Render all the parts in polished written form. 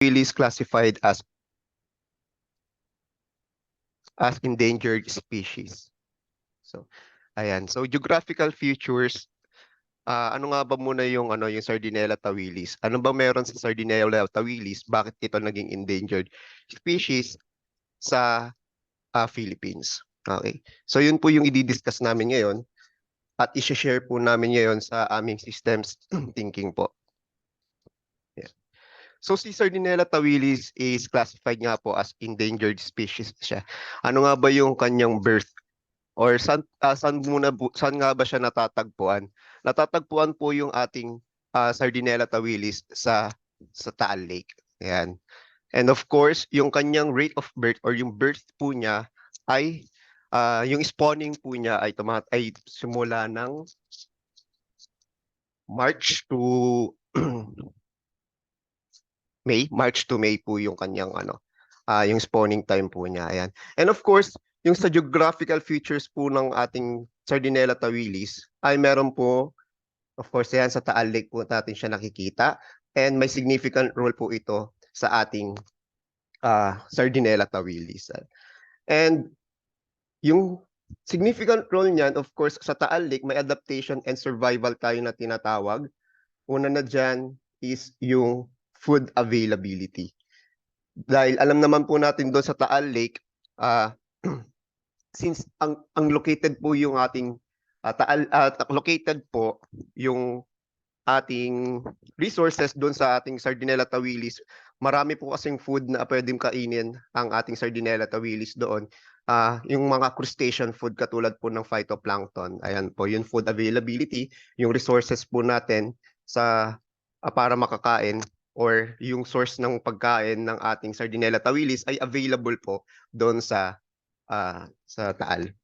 is classified as endangered species. So, ayan. So, geographical features, ano nga ba muna yung yung Sardinella tawilis? Ano ba meron sa Sardinella tawilis? Bakit ito naging endangered species sa Philippines? Okay. So, yun po yung i-discuss namin ngayon at i-share po namin ngayon sa aming systems thinking po. Yeah. So si Sardinella tawilis is classified nga po as endangered species siya. Ano nga ba yung kanyang birth or saan nga ba siya natatagpuan? Natatagpuan po yung ating Sardinella tawilis sa Taal Lake. Ayan. And of course, yung kanyang rate of birth or yung birth po niya ay yung spawning po niya ay simula ng March to March to May po yung kanyang yung spawning time po niya. Ayan. And of course, yung sa geographical features po ng ating Sardinella tawilis ay meron po, of course, yan sa Taal Lake po natin siya nakikita. And may significant role po ito sa ating Sardinella tawilis. And yung significant role niyan, of course, sa Taal Lake, may adaptation and survival tayo na tinatawag. Una na dyan is yung food availability. Dahil alam naman po natin doon sa Taal Lake, since ang located po yung ating located po yung ating resources doon sa ating Sardinella tawilis, marami po kasing food na pwedeng kainin ang ating Sardinella tawilis doon. Yung mga crustacean food katulad po ng phytoplankton. Ayan po, yung food availability, yung resources po natin para makakain or yung source ng pagkain ng ating Sardinella tawilis ay available po doon sa Taal.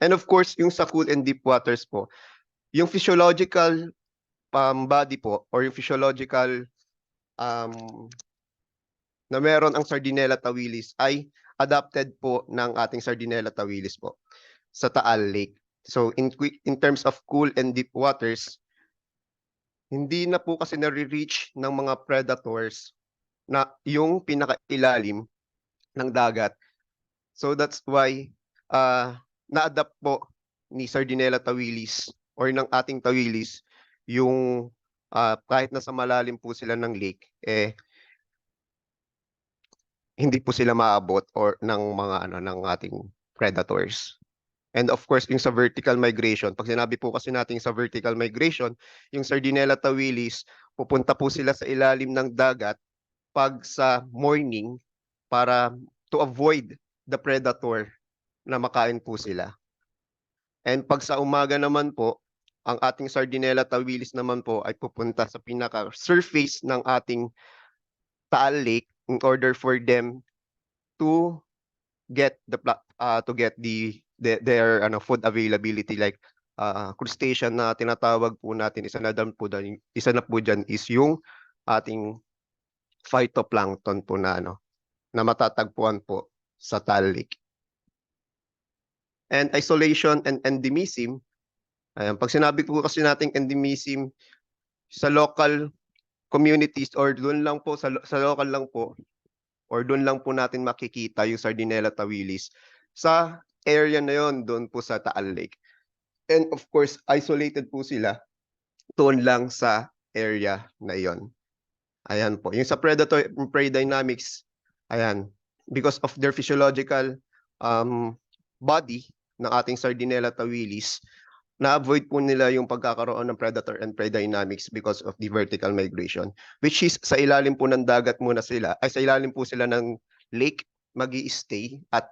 And of course, yung sa cool and deep waters po, yung physiological body po or yung physiological na meron ang Sardinella tawilis ay adapted po ng ating Sardinella tawilis po sa Taal Lake. So in terms of cool and deep waters, hindi na po kasi nare-reach ng mga predators na yung pinakailalim ng dagat. So that's why na-adapt po ni Sardinella tawilis or ng ating tawilis yung kahit nasa malalim po sila ng lake, hindi po sila maabot or ng mga ng ating predators. And of course, yung sa vertical migration, pag sinabi po kasi natin sa vertical migration, yung Sardinella tawilis, pupunta po sila sa ilalim ng dagat pag sa morning para to avoid the predator na makain po sila. And pag sa umaga naman po, ang ating Sardinella tawilis naman po ay pupunta sa pinaka-surface ng ating Taal Lake in order for them to get their food availability like crustacean na tinatawag po natin. Isa na po dyan is yung ating phytoplankton po na matatagpuan po sa Taal Lake. And isolation and endemism, ayan, pag sinabi po kasi nating endemism sa local communities or doon lang po sa local lang po or doon lang po natin makikita yung Sardinella tawilis sa area na yon doon po sa Taal Lake. And of course, isolated po sila doon lang sa area na yon. Ayan po. Yung sa predator and prey dynamics, ayan, because of their physiological body ng ating Sardinella tawilis, na-avoid po nila yung pagkakaroon ng predator and prey dynamics because of the vertical migration, which is sa ilalim po ng dagat muna sila, ay sa ilalim po sila ng lake, magi-stay at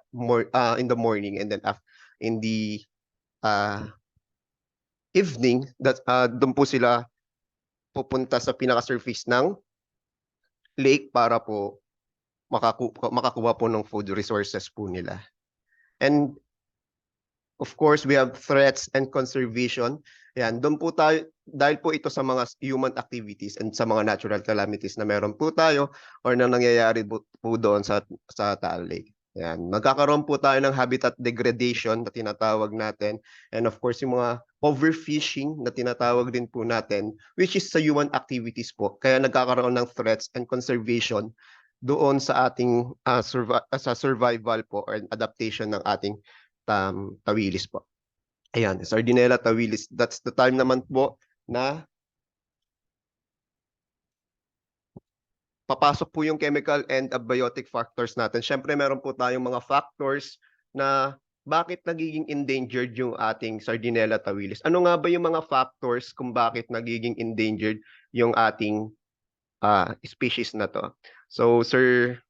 in the morning and then in the evening, doon po sila pupunta sa pinaka-surface ng lake para po makakuha po ng food resources po nila. And of course, we have threats and conservation. Yan, doon po tayo, dahil po ito sa mga human activities and sa mga natural calamities na meron po tayo or na nangyayari po doon sa Taal Lake. Yan, magkakaroon po tayo ng habitat degradation na tinatawag natin. And of course, yung mga overfishing na tinatawag din po natin, which is sa human activities po. Kaya nagkakaroon ng threats and conservation doon sa ating sa survival po or adaptation ng ating tawilis po. Ayan, Sardinella tawilis. That's the time naman po na papasok po yung chemical and abiotic factors natin. Siyempre, meron po tayong mga factors na bakit nagiging endangered yung ating Sardinella tawilis. Ano nga ba yung mga factors kung bakit nagiging endangered yung ating species na to? So, Sir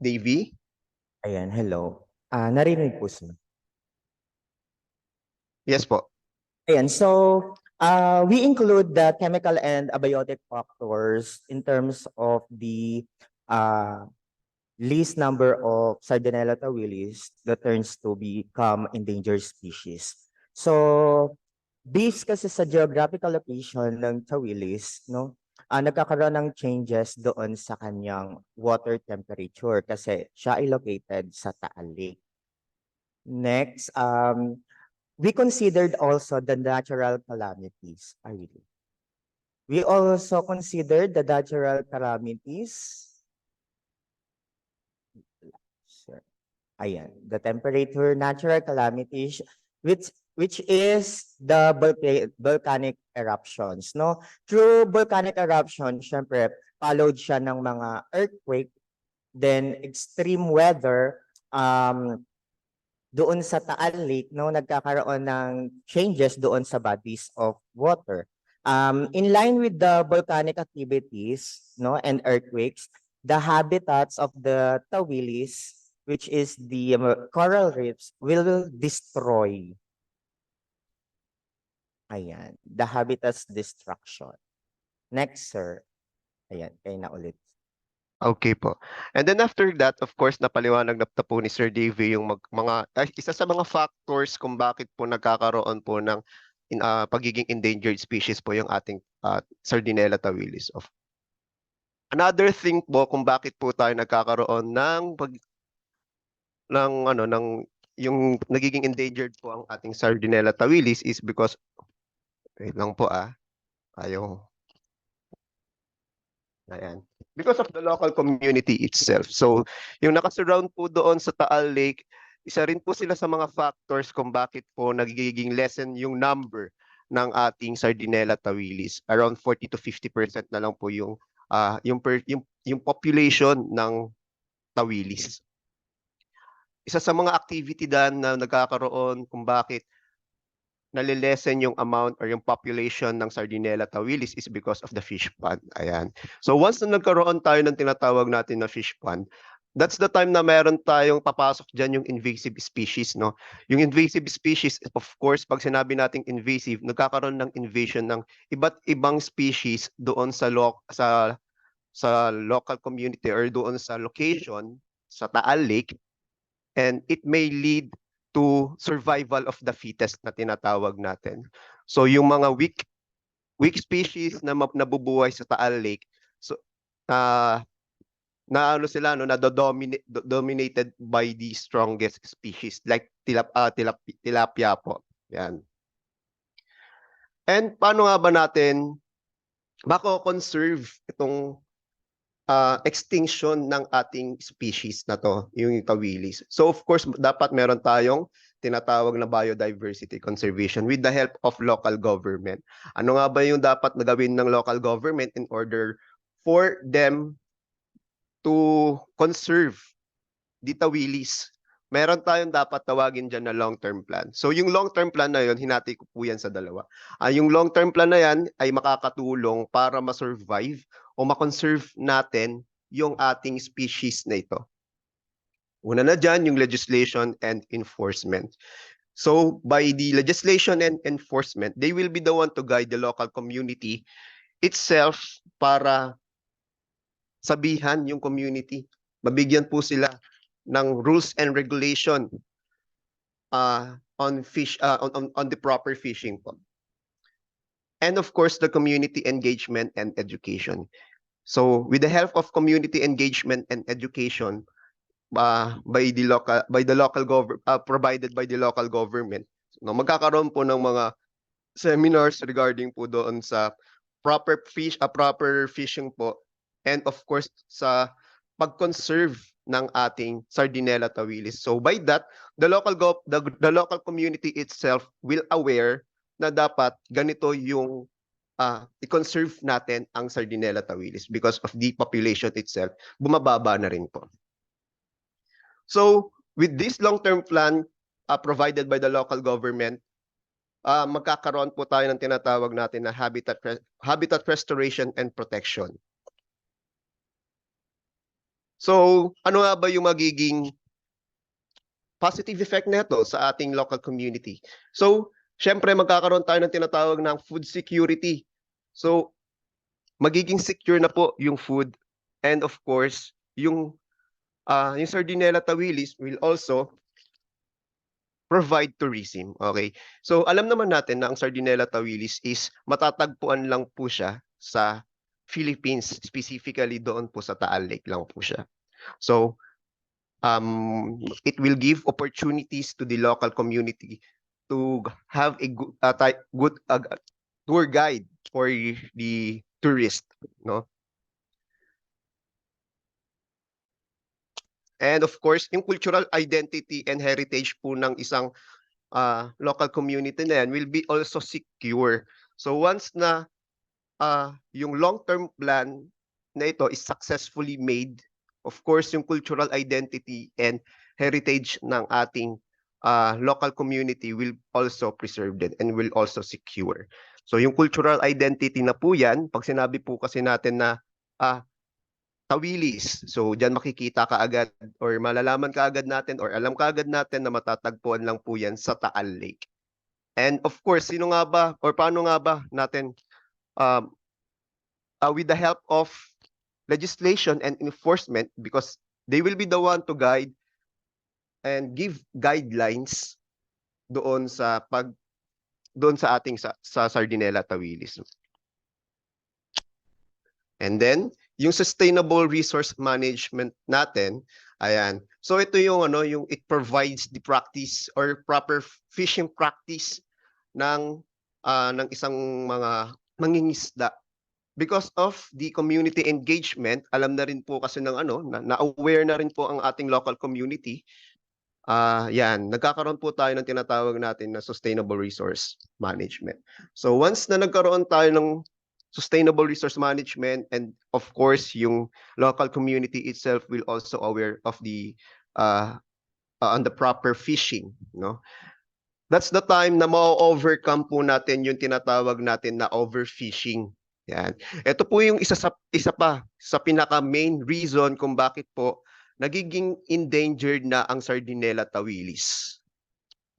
Davey? Ayan, hello. Narinig po sir. Yes po. Ayan, so we include the chemical and abiotic factors in terms of the least number of Sardinella tawilis that turns to become endangered species. So, based kasi sa geographical location ng tawilis, no, nagkakaroon ng changes doon sa kanyang water temperature kasi siya ay located sa Taal Lake. Next, we considered also the natural calamities. We also considered the natural calamities. Sure. Ayan, the temperature, natural calamities, which is the volcanic eruptions, no? Through volcanic eruption, syempre, followed siya ng mga earthquake, then extreme weather, doon sa Taal Lake, no, nagkakaroon ng changes doon sa bodies of water. In line with the volcanic activities, no, and earthquakes, the habitats of the tawilis, which is the coral reefs, will destroy. Ayan, the habitats destruction. Next, sir. Ayan, kayo na ulit. Okay po. And then after that, of course, napaliwanag na po ni Sir Davey yung isa sa mga factors kung bakit po nagkakaroon po ng pagiging endangered species po yung ating Sardinella tawilis. Another thing po kung bakit po tayo nagkakaroon ng yung nagiging endangered po ang ating Sardinella tawilis is because wait lang po ayaw. Ayan. Because of the local community itself. So, yung nakasurround po doon sa Taal Lake, isa rin po sila sa mga factors kung bakit po nagiging lessen yung number ng ating Sardinella tawilis. Around 40 to 50% na lang po yung population ng tawilis. Isa sa mga activity dan na nagkakaroon kung bakit nalilesen yung amount or yung population ng Sardinella tawilis is because of the fish pond. Ayan. So once na nagkaroon tayo ng tinatawag natin na fish pond, that's the time na meron tayong papasok dyan yung invasive species, no? Yung invasive species, of course, pag sinabi nating invasive, nagkakaroon ng invasion ng iba't ibang species doon sa local community or doon sa location sa Taal Lake, and it may lead to survival of the fittest na tinatawag natin. So yung mga weak species na nabubuhay sa Taal Lake, so dominated by the strongest species like tilapia po. Yan. And paano nga ba natin mako-conserve itong extinction ng ating species na to, yung tawilis. So of course, dapat meron tayong tinatawag na biodiversity conservation with the help of local government. Ano nga ba yung dapat na gawin ng local government in order for them to conserve the tawilis? Meron tayong dapat tawagin dyan na long-term plan. So yung long-term plan na yun, hinati ko po yan sa dalawa. Yung long-term plan na yan ay makakatulong para ma-survive o ma-conserve natin yung ating species na ito. Una na dyan, yung legislation and enforcement. So by the legislation and enforcement, they will be the one to guide the local community itself para sabihan yung community. Mabigyan po sila ng rules and regulation on the proper fishing po. And of course, the community engagement and education. So with the help of community engagement and education, by the local provided by the local government. No, magkakaroon po ng mga seminars regarding po doon sa proper fishing po, and of course sa pag-conserve ng ating Sardinella tawilis. So by that, the local community itself will aware na dapat ganito yung i-conserve natin ang Sardinella tawilis because of the population itself, bumababa na rin po. So with this long-term plan provided by the local government, magkakaroon po tayo ng tinatawag natin na habitat restoration and protection. So, ano nga ba yung magiging positive effect nito sa ating local community? So, syempre magkakaroon tayo ng tinatawag ng food security. So, magiging secure na po yung food, and of course, yung Sardinella tawilis will also provide tourism. Okay? So, alam naman natin na ang Sardinella tawilis is matatagpuan lang po siya sa Philippines, specifically doon po sa Taal Lake lang po siya. So, it will give opportunities to the local community to have a good tour guide for the tourist, no? And of course, yung cultural identity and heritage po ng isang local community na yan will be also secure. So once na yung long-term plan na ito is successfully made, of course, yung cultural identity and heritage ng ating local community will also preserved and will also secure. So yung cultural identity na po yan, pag sinabi po kasi natin na tawilis, so dyan makikita kaagad or malalaman kaagad natin or alam kaagad natin na matatagpuan lang po yan sa Taal Lake. And of course, sino nga ba or paano nga ba natin with the help of legislation and enforcement, because they will be the one to guide and give guidelines doon sa ating sa Sardinella tawilis. And then yung sustainable resource management natin, ayan. So ito yung yung it provides the practice or proper fishing practice ng isang mga mangingisda. Because of the community engagement, alam na rin po kasi ng na-aware na rin po ang ating local community. Yan, nagkakaroon po tayo ng tinatawag natin na sustainable resource management. So once na nagkaroon tayo ng sustainable resource management, and of course yung local community itself will also aware of the on the proper fishing, no? That's the time na ma-overcome po natin yung tinatawag natin na overfishing. Yan. Ito po yung isa pa sa pinaka main reason kung bakit po nagiging endangered na ang Sardinella tawilis.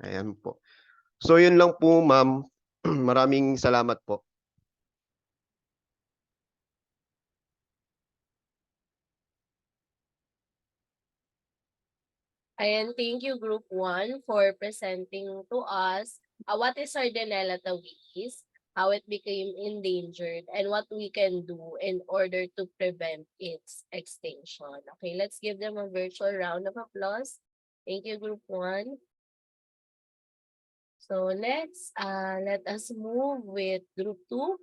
Ayan po. So yun lang po, ma'am. Maraming salamat po. And thank you, Group 1, for presenting to us what is Sardinella tawilis, how it became endangered, and what we can do in order to prevent its extinction. Okay, let's give them a virtual round of applause. Thank you, Group 1. So next, let us move with Group 2.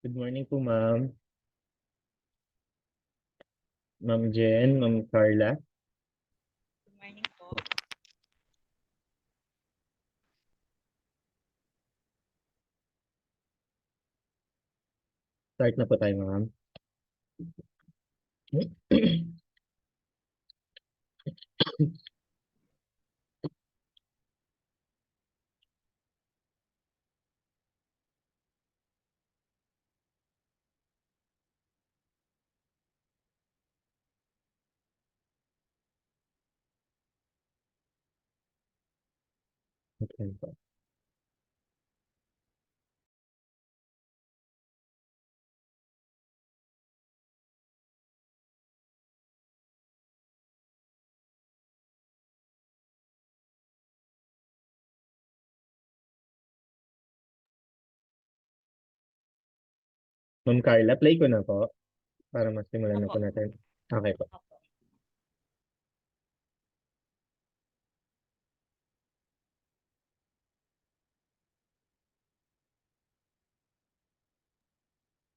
Good morning po, ma'am. Ma'am Jen, Ma'am Carla. Good morning po. Start na po tayo, ma'am. Okay po. Ma'am Carla, play ko na po para masimulan na po Opo. natin. Okay po. Opo.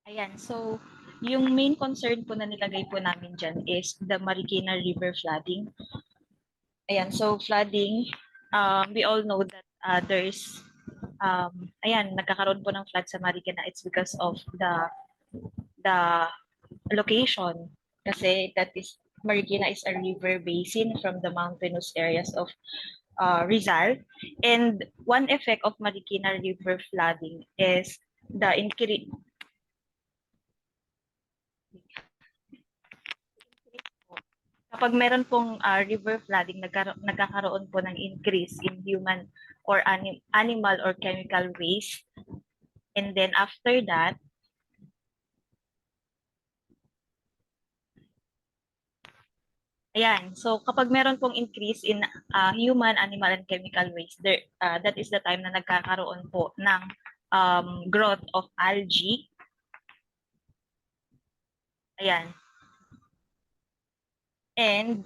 Ayan, so yung main concern po na nilagay po namin dyan is the Marikina River flooding. Ayan, so flooding, we all know that there's, ayan, nagkakaroon po ng flood sa Marikina. It's because of the location. Kasi that is, Marikina is a river basin from the mountainous areas of Rizal. And one effect of Marikina River flooding is the increase. Kapag meron pong river flooding, nagkakaroon po ng increase in human or animal or chemical waste. And then after that, ayan, so kapag meron pong increase in human, animal, and chemical waste, that is the time na nagkakaroon po ng growth of algae. Ayan. And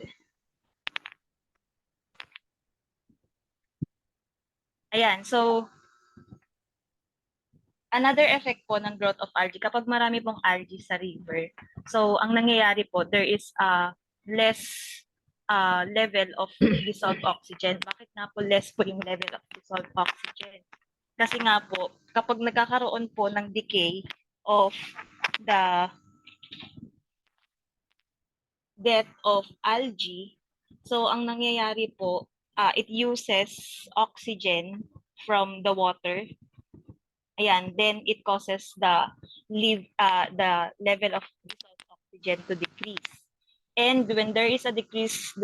ayan, so another effect po ng growth of algae, kapag marami pong algae sa river, so ang nangyayari po, there is less level of dissolved oxygen. Bakit nga po less po yung level of dissolved oxygen? Kasi nga po, kapag nagkakaroon po ng decay of the death of algae, so ang nangyayari po, it uses oxygen from the water. Ayan, then it causes the level of dissolved oxygen to decrease. And when there is a decreased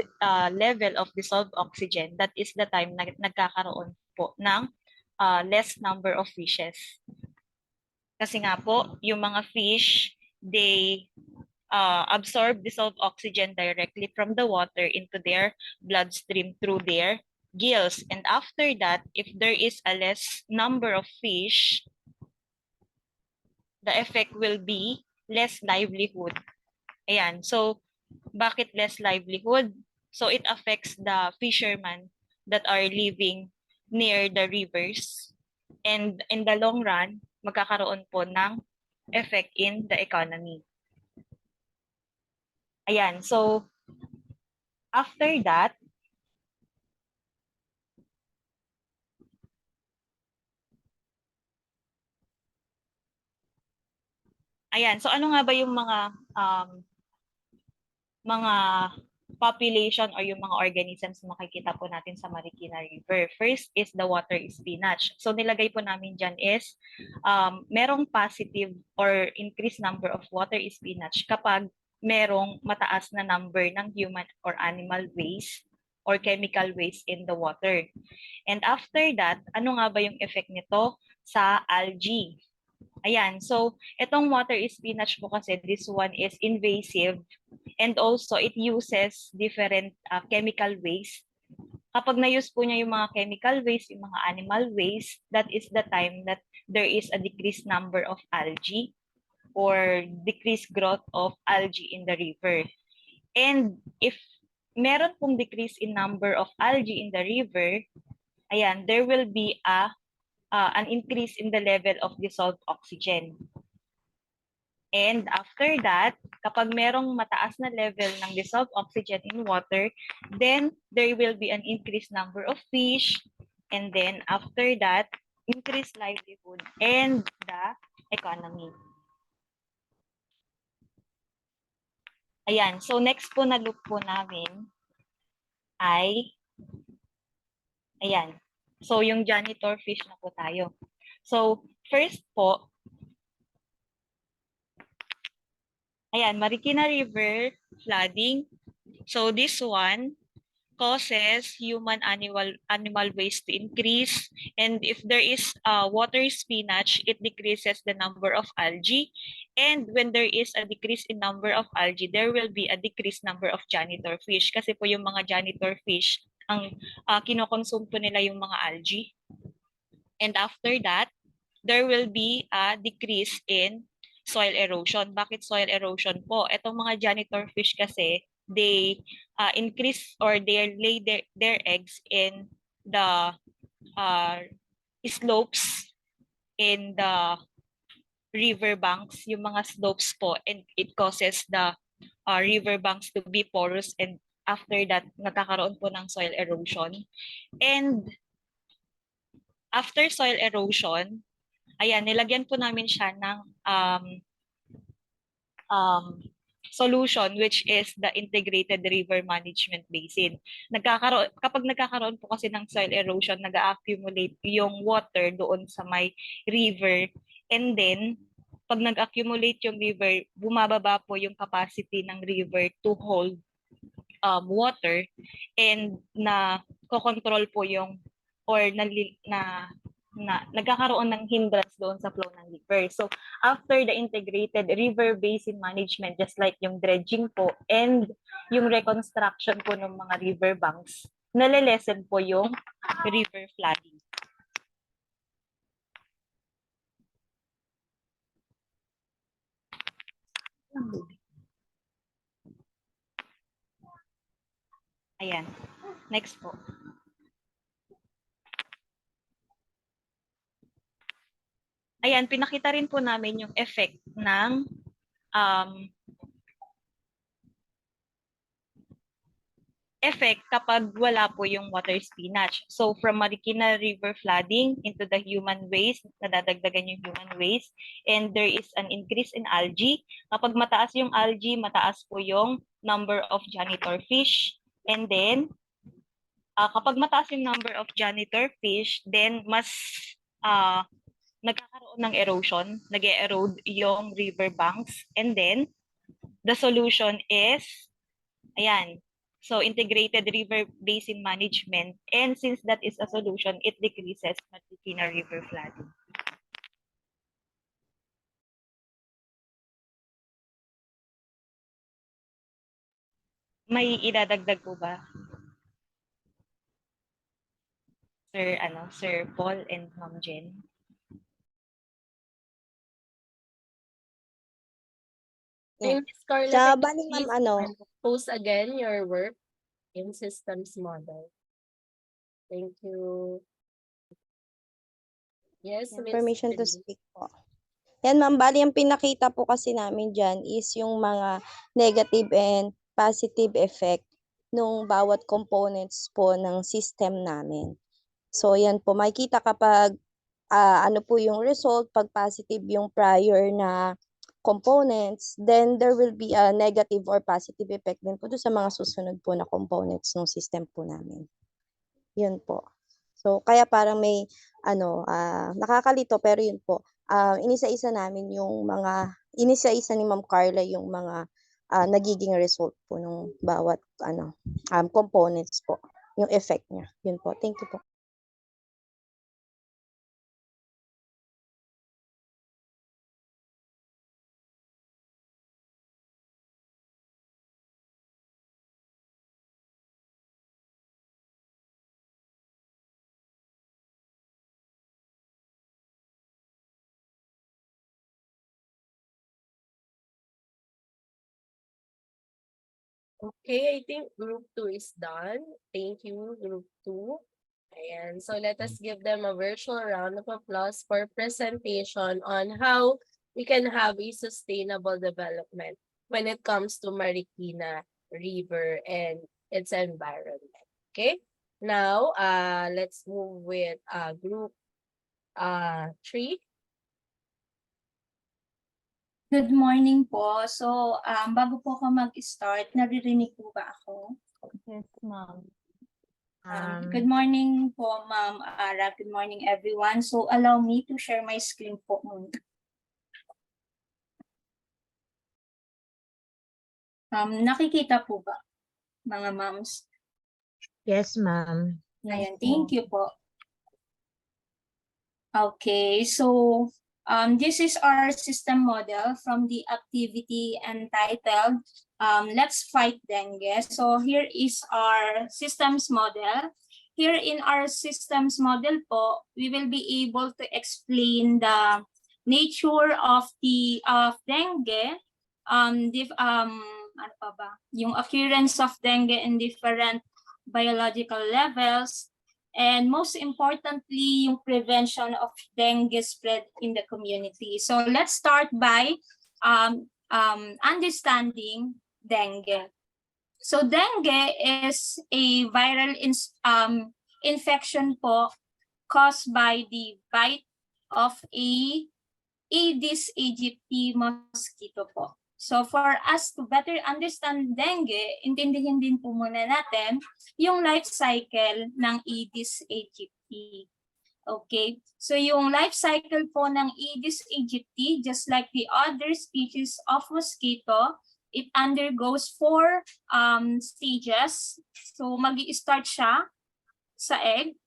level of dissolved oxygen, that is the time na nagkakaroon po ng less number of fishes. Kasi nga po, yung mga fish, they absorb dissolved oxygen directly from the water into their bloodstream through their gills. And after that, if there is a less number of fish, the effect will be less livelihood. Ayan, so bakit less livelihood? So it affects the fishermen that are living near the rivers. And in the long run, magkakaroon po ng effect in the economy. Ayan, so after that, ayan, so ano nga ba yung mga population or yung mga organisms na makikita po natin sa Marikina River? First is the water spinach. So nilagay po namin dyan is merong positive or increased number of water spinach kapag merong mataas na number ng human or animal waste or chemical waste in the water. And after that, ano nga ba yung effect nito sa algae? Ayan, so itong water spinach po kasi, this one is invasive and also it uses different chemical waste. Kapag na-use po niya yung mga chemical waste, yung mga animal waste, that is the time that there is a decreased number of algae or decreased growth of algae in the river. And if meron pong decrease in number of algae in the river, ayan, there will be an increase in the level of dissolved oxygen. And after that, kapag merong mataas na level ng dissolved oxygen in water, then there will be an increased number of fish. And then after that, increased livelihood and the economy. Ayan, so next po na loop po namin ay, ayan. So yung janitor fish na po tayo. So first po, ayan, Marikina River flooding. So this one, causes human animal waste to increase. And if there is water spinach, it decreases the number of algae. And when there is a decrease in number of algae, there will be a decreased number of janitor fish. Kasi po yung mga janitor fish, ang kinokonsume po nila yung mga algae. And after that, there will be a decrease in soil erosion. Bakit soil erosion po? Itong mga janitor fish kasi, they increase or they lay their eggs in the slopes in the river banks, yung mga slopes po, and it causes the river banks to be porous, and after that, nagkakaroon po ng soil erosion. And after soil erosion, ayan, nilagyan po namin siya ng solution, which is the integrated river management basin. Kapag nagkakaroon po kasi ng soil erosion, nag-accumulate yung water doon sa may river, and then pag nag-accumulate yung river, bumababa po yung capacity ng river to hold water, and na kokontrol po yung or nagkakaroon ng hindrance doon sa flow ng river. So, after the integrated river basin management, just like yung dredging po and yung reconstruction po ng mga river banks, nalilesen po yung river flooding. Ayan. Next po. Ayan, pinakita rin po namin yung effect ng effect kapag wala po yung water spinach. So from Marikina River flooding into the human waste, nadadagdagan yung human waste, and there is an increase in algae. Kapag mataas yung algae, mataas po yung number of janitor fish. And then, kapag mataas yung number of janitor fish, then mas nagkakaroon ng erosion, nag-erode yung river banks. And then, the solution is, ayan, so integrated river basin management. And since that is a solution, it decreases Marikina River flooding. May idadagdag po ba? Sir Paul and Ma'am Jen? Miss Carla, Sa can you bali please ma'am, post again your work in systems model? Thank you. Yes, Miss permission to Denise. speak po. Yan ma'am, bali ang pinakita po kasi namin dyan is yung mga negative and positive effect nung bawat components po ng system namin. So yan po, makikita kapag ano po yung result, pag positive yung prior na components, then there will be a negative or positive effect din po doon sa mga susunod po na components ng system po namin. Yun po. So, kaya parang may, nakakalito, pero yun po, inisa-isa namin yung mga, inisa-isa ni Ma'am Carla yung mga nagiging result po ng bawat, components po, yung effect niya. Yun po. Thank you po. Okay, I think group 2 is done. Thank you, group 2. And so let us give them a virtual round of applause for presentation on how we can have a sustainable development when it comes to Marikina River and its environment. Okay, now let's move with group 3. Good morning po. So, bago po ako mag-start, naririnig po ba ako? Yes, ma'am. Good morning po, Ma'am Ara. Good morning, everyone. So, allow me to share my screen po muna. Nakikita po ba, mga moms? Yes, ma'am. Ayan, thank you po. Okay, so this is our system model from the activity entitled Let's Fight Dengue. So here is our systems model. Here in our systems model po, we will be able to explain the nature of dengue, ano pa ba? Yung occurrence of dengue in different biological levels, and most importantly, yung prevention of dengue spread in the community. So let's start by understanding dengue. So dengue is a viral infection po caused by the bite of a Aedes aegypti mosquito po. So for us to better understand dengue, intindihin din po muna natin yung life cycle ng Aedes aegypti. Okay, so yung life cycle po ng Aedes aegypti, just like the other species of mosquito, it undergoes 4 stages. So magi-start siya sa egg.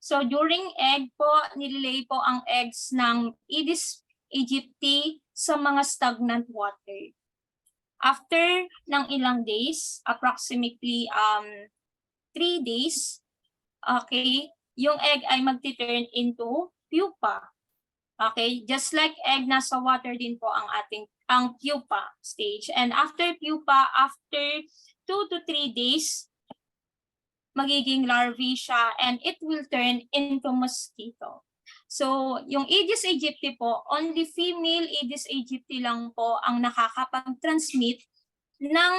So during egg po, nililay po ang eggs ng Aedes aegypti sa mga stagnant water. After ng ilang days, approximately 3 days, okay, yung egg ay magti-turn into pupa. Okay, just like egg, nasa water din po ang pupa stage. And after pupa, after 2 to 3 days, magiging larvae siya and it will turn into mosquito. So, yung Aedes aegypti po, only female Aedes aegypti lang po ang nakakapag-transmit ng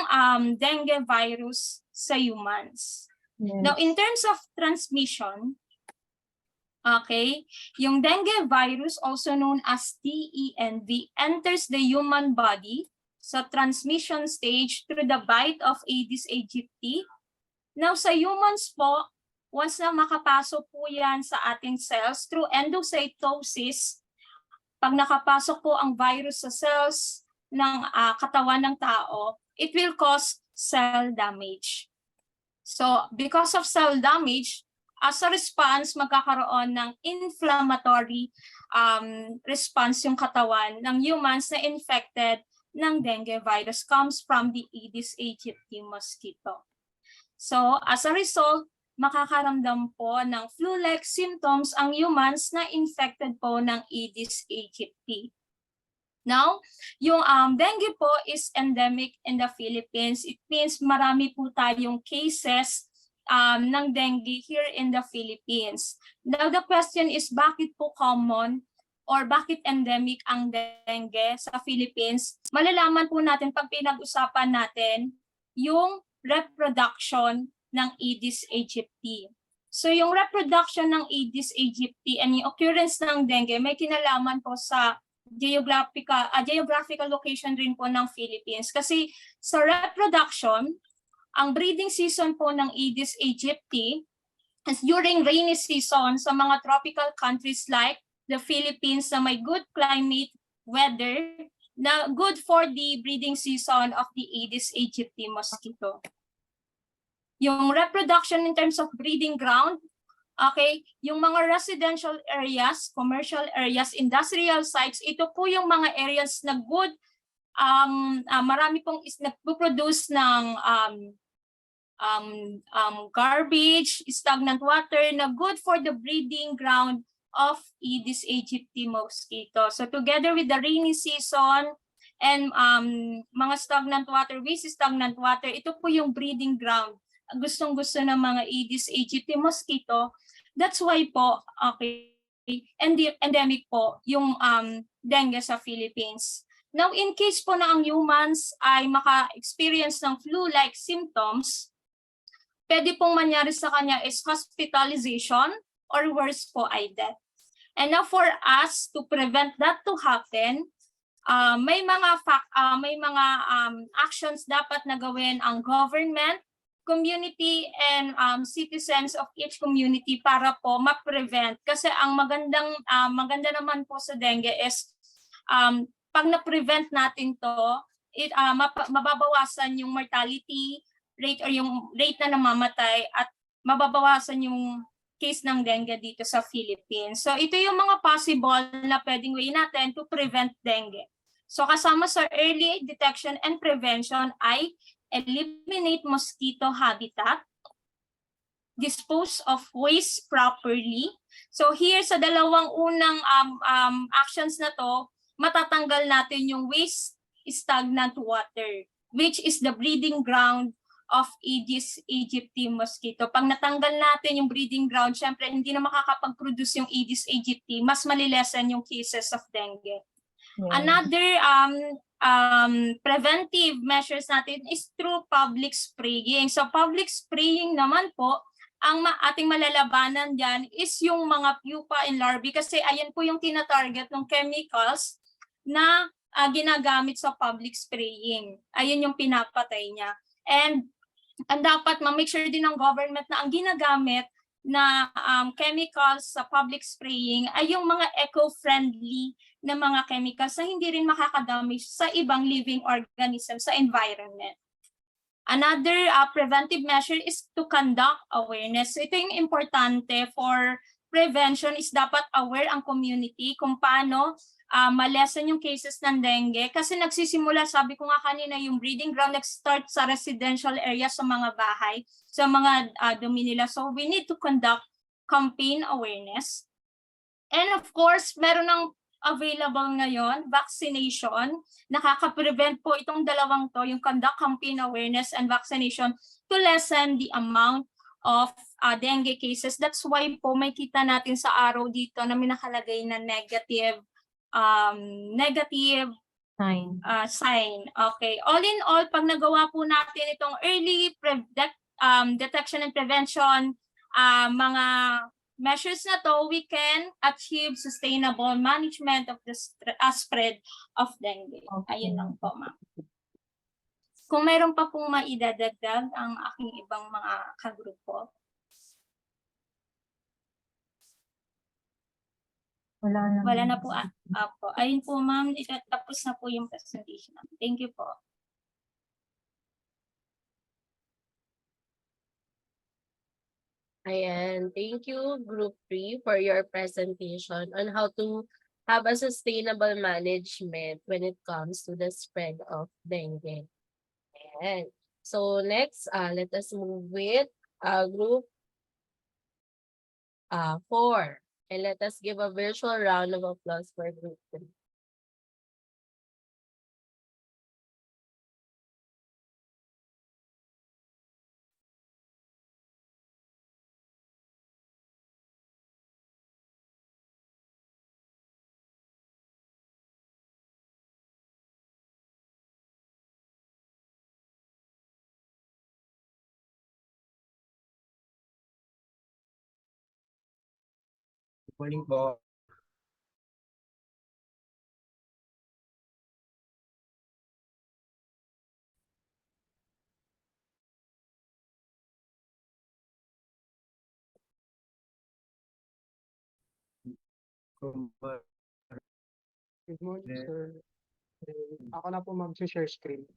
dengue virus sa humans. Now, in terms of transmission, okay, yung dengue virus, also known as DENV, enters the human body sa transmission stage through the bite of Aedes aegypti. Now, sa humans po, once na makapasok po yan sa ating cells through endocytosis, pag nakapasok po ang virus sa cells ng katawan ng tao, it will cause cell damage. So, because of cell damage, as a response, magkakaroon ng inflammatory response yung katawan ng humans na infected ng dengue virus comes from the Aedes aegypti mosquito. So, as a result, makakaramdam po ng flu-like symptoms ang humans na infected po ng Aedes aegypti. Now, yung dengue po is endemic in the Philippines. It means marami po tayong cases ng dengue here in the Philippines. Now, the question is, bakit po common or bakit endemic ang dengue sa Philippines? Malalaman po natin pag pinag-usapan natin yung reproduction ng Aedes aegypti. So yung reproduction ng Aedes aegypti and yung occurrence ng dengue may kinalaman po sa geographical location rin po ng Philippines. Kasi sa reproduction, ang breeding season po ng Aedes aegypti is during rainy season sa mga tropical countries like the Philippines na may good climate, weather, na good for the breeding season of the Aedes aegypti mosquito. Yung reproduction in terms of breeding ground, okay, yung mga residential areas, commercial areas, industrial sites, ito po yung mga areas na good, marami pong nagpo-produce ng garbage, stagnant water na good for the breeding ground of Aedes aegypti mosquito. So together with the rainy season and mga stagnant water, stagnant water, ito po yung breeding ground. Gustong-gusto ng mga Aedes aegypti mosquito. That's why po, okay, endemic po yung dengue sa Philippines. Now, in case po na ang humans ay maka-experience ng flu-like symptoms, pwede pong mangyari sa kanya is hospitalization or worse po ay death. And now for us to prevent that to happen, may mga actions dapat na gawin ang government, community, and citizens of each community para po ma-prevent. Kasi ang maganda naman po sa dengue is pag na-prevent natin to, mababawasan yung mortality, rate or yung rate na namamatay at mababawasan yung case ng dengue dito sa Philippines. So ito yung mga possible na pwedeng way natin to prevent dengue. So kasama sa early detection and prevention ay eliminate mosquito habitat, dispose of waste properly. So here sa dalawang unang actions na to, matatanggal natin yung waste stagnant water, which is the breeding ground of Aedes aegypti mosquito. Pag natanggal natin yung breeding ground, syempre hindi na makakapag-produce yung Aedes aegypti, mas malilesen yung cases of dengue. Another preventive measures natin is through public spraying. So public spraying naman po, ang ating malalabanan dyan is yung mga pupa and larvae kasi ayan po yung tinatarget ng chemicals na ginagamit sa public spraying. Ayun yung pinapatay niya. And dapat ma-make sure din ng government na ang ginagamit na chemicals sa public spraying ay yung mga eco-friendly na mga chemicals na hindi rin makakadamage sa ibang living organisms sa environment. Another preventive measure is to conduct awareness. So ito yung importante for prevention is dapat aware ang community kung paano malesen yung cases ng dengue. Kasi nagsisimula, sabi ko nga kanina, yung breeding ground nag-start sa residential area sa mga bahay, sa mga dumi nila. So we need to conduct campaign awareness. And of course, meron ng available ngayon, vaccination. Nakaka-prevent po itong dalawang to, yung conduct campaign awareness and vaccination to lessen the amount of dengue cases. That's why po may kita natin sa araw dito na may nakalagay na negative sign. Okay. All in all, pag nagawa po natin itong early detection and prevention, mga measures na to, we can achieve sustainable management of the spread of dengue. Ayun lang po, ma'am. Kung mayroon pa pong maidadagdag ang aking ibang mga kagrupo. Wala na po. Apo. Ayun po, ma'am. Tapos na po yung presentation. Thank you po. Ayan, thank you, Group 3, for your presentation on how to have a sustainable management when it comes to the spread of dengue. Ayan. So next, let us move with Group 4. And let us give a virtual round of applause for Group 3. Good morning po. Good morning, sir. Ako na po mag-share screen.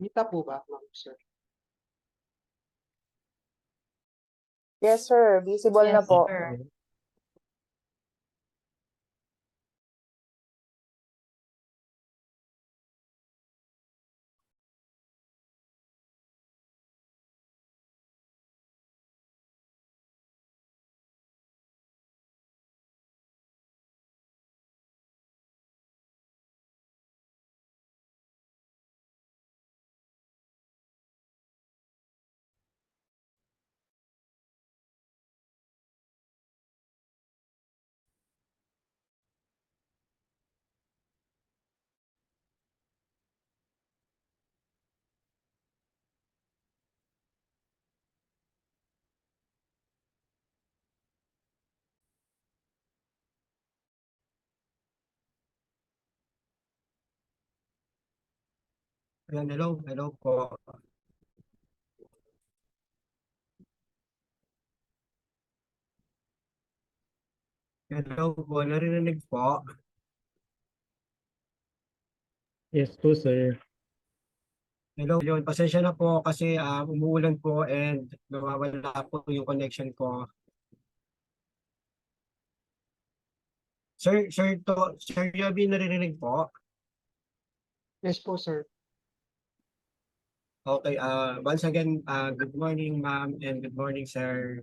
Kita po ba, ma'am, sir? Yes, sir. Visible na po. sir. Ayan, hello po. Hello po, naririnig po. Yes po, sir. Hello, yun. Pasensya na po kasi umuulan po and nawawala po yung connection ko. Sir Yabi, naririnig po? Yes po, sir. Okay, once again, good morning, ma'am, and good morning, sir.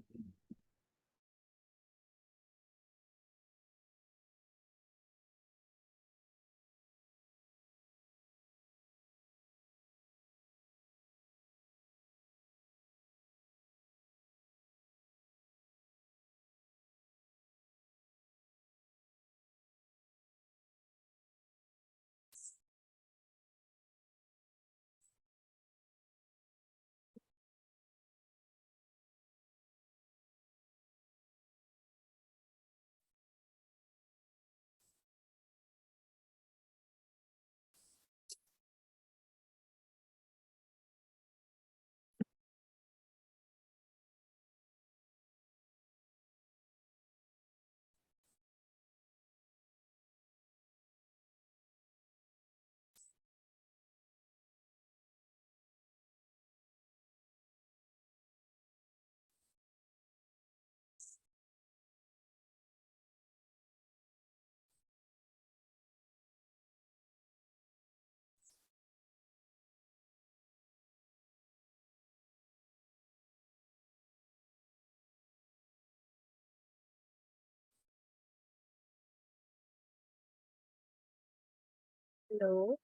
Hello?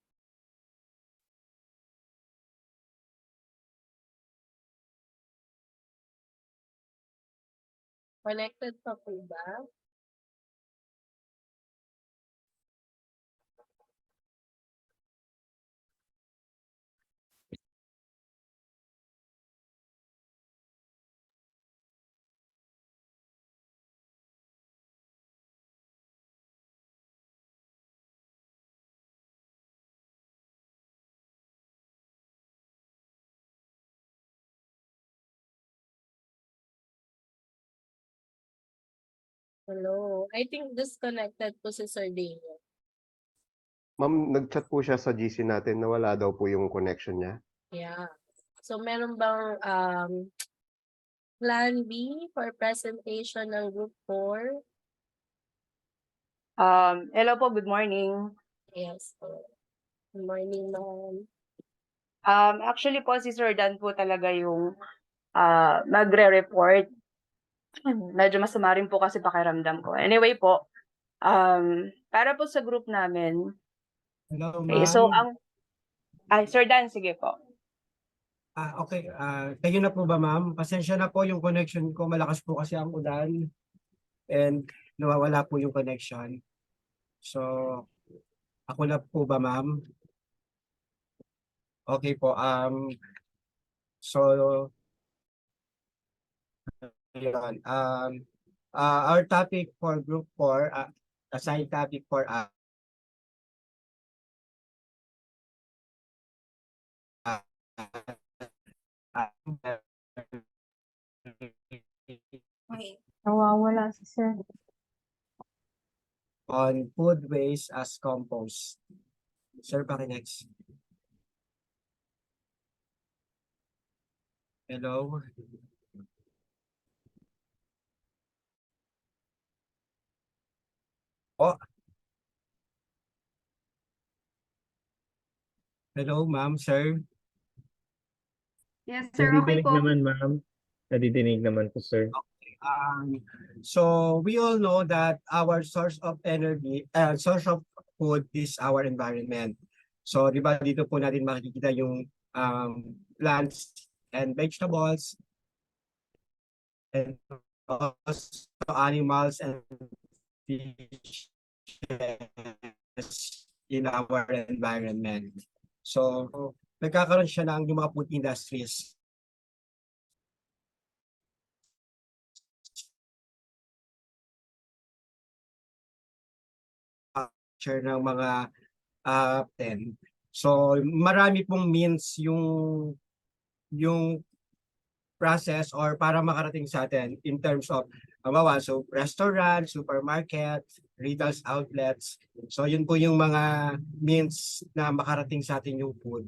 Connected pa po ba? Hello? I think disconnected po si Sir Daniel. Ma'am, nag-chat po siya sa GC natin na wala daw po yung connection niya. Yeah. So meron bang plan B for presentation ng Group 4? Hello po, good morning. Yes po. Good morning, ma'am. Actually po si Sir Dan po talaga yung magre-report. Medyo masama rin po kasi pakiramdam ko. Anyway po, para po sa group namin, Hello, okay, so ma'am. Sir Dan, sige po. Okay, kayo na po ba, ma'am? Pasensya na po yung connection ko. Malakas po kasi ang ulan and nawawala po yung connection. So, ako na po ba, ma'am? Okay po. So, yun. Our topic for group 4, assigned topic for Okay. Nawawala si sir. on food waste as compost. Sir, next. Hello. Oh. Hello, ma'am, sir. Yes, sir. Okay Nadidinig po. naman, ma'am. Nadidinig naman po, sir. So we all know that our source of energy, source of food is our environment. So di ba dito po natin makikita yung plants and vegetables and also animals and fishes in our environment. So nagkakaroon siya ng yung mga food industries. Ng mga 10. So marami pong means yung process or para makarating sa atin in terms of so restaurant, supermarket, retail outlets. So yun po yung mga means na makarating sa atin yung food.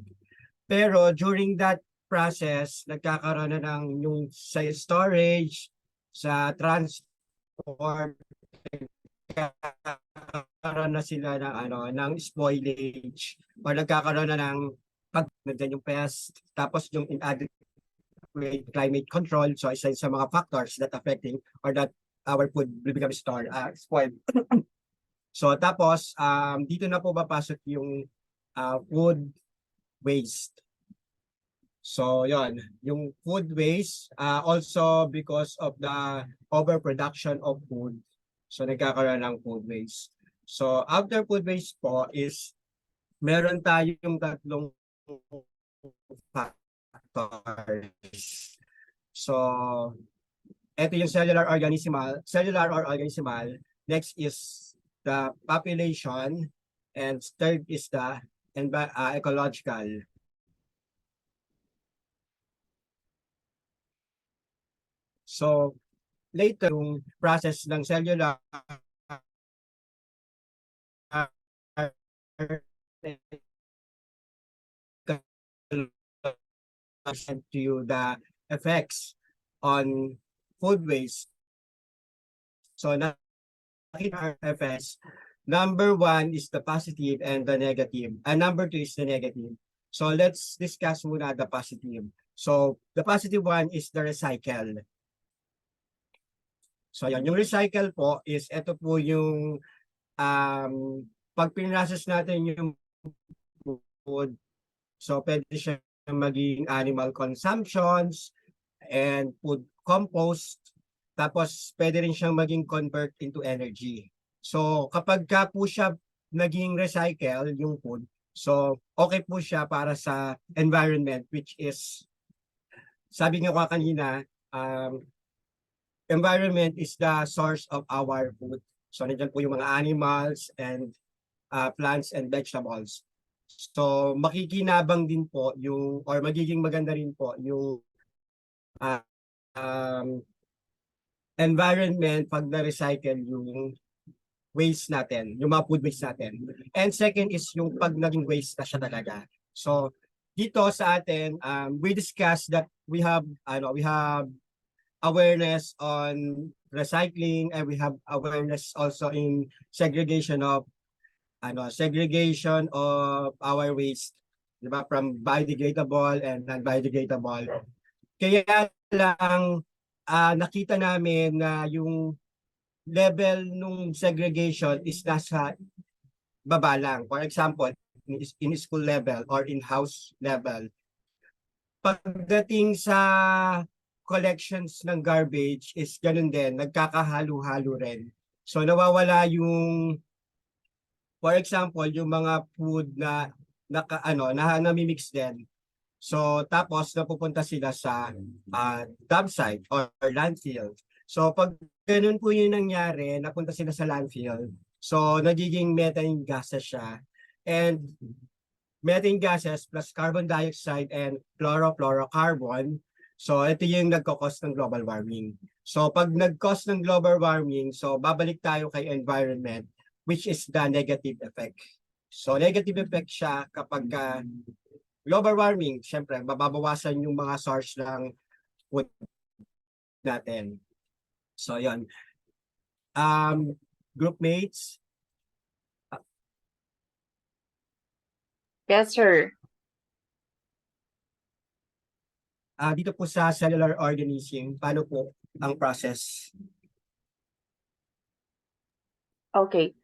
Pero during that process, nagkakaroon na ng yung sa storage, sa transport, nagkakaroon na sila ng spoilage or nagkakaroon na ng nandiyan yung pest, tapos yung inadequate climate control. So isa sa mga factors that affecting or that our food will become spoiled. So tapos dito na po papasok yung food waste. So yon, yung food waste also because of the overproduction of food. So nagkakaroon ng food waste. So after food waste po is meron tayong tatlong factors. So ito yung cellular or organismal. Next is the population, and third is the ecological. So later yung process ng cellular to you the effects on food waste. So nakita effects. Number 1 is the positive and the negative. And number 2 is the negative. So let's discuss muna the positive. So the positive one is the recycle. So yan, yung recycle po is ito po yung pag pinrocess natin yung food, so pwede siya maging animal consumptions and food compost, tapos pwede rin siyang maging convert into energy. So kapag ka po siya naging recycle yung food, so okay po siya para sa environment, which is, sabi nga ko kanina, environment is the source of our food. So nandiyan po yung mga animals and plants and vegetables. So makikinabang din po yung, or magiging maganda rin po yung environment pag na-recycle yung waste natin, yung mga food waste natin. And second is yung pag naging waste na siya talaga. So dito sa atin, we discussed that we have awareness on recycling, and we have awareness also in segregation of our waste, diba, from biodegradable and non-biodegradable. Kaya lang nakita namin na yung level nung segregation is nasa baba lang. For example, in school level or in house level. Pagdating sa collections ng garbage is ganun din, nagkakahalo-halo rin. So nawawala yung, for example, yung mga food na namimix din. So tapos napupunta sila sa dump site or landfill. So pag ganun po yung nangyari, napunta sila sa landfill. So nagiging methane gases siya. And methane gases plus carbon dioxide and chlorofluorocarbon. So ito yung nagko-cause ng global warming. So pag nag-cause ng global warming, so babalik tayo kay environment, which is the negative effect. So negative effect siya kapag global warming, syempre mababawasan yung mga source ng food natin. So yon. Group mates. Yes, sir. Dito po sa cellular organism, paano po ang process? Okay.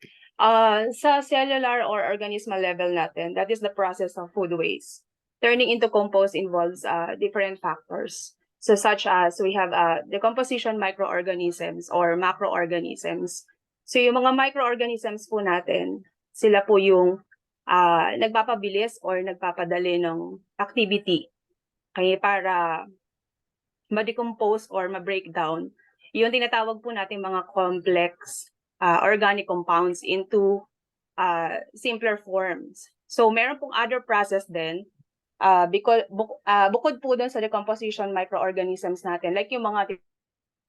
Sa cellular or organismal level natin, that is the process of food waste. Turning into compost involves different factors. So such as we have decomposition microorganisms or macroorganisms. So yung mga microorganisms po natin, sila po yung nagpapabilis or nagpapadali ng activity. Kaya para ma-decompose or ma-breakdown, yung tinatawag po natin mga complex organic compounds into simpler forms. So meron pong other process din bukod po dun sa decomposition microorganisms natin, like yung mga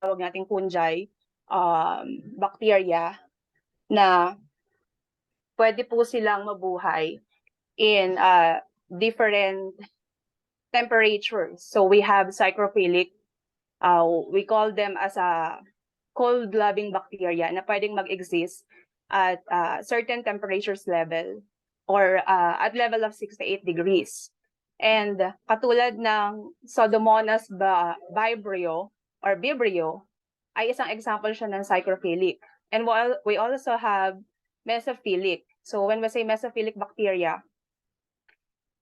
tawag nating fungi, bacteria, na pwede po silang mabuhay in different temperatures. So we have psychrophilic, we call them as a cold-loving bacteria na pwedeng mag-exist at certain temperatures level or at level of 6 to 8 degrees. And katulad ng Pseudomonas vibrio or vibrio ay isang example siya ng psychrophilic. And we also have mesophilic. So when we say mesophilic bacteria,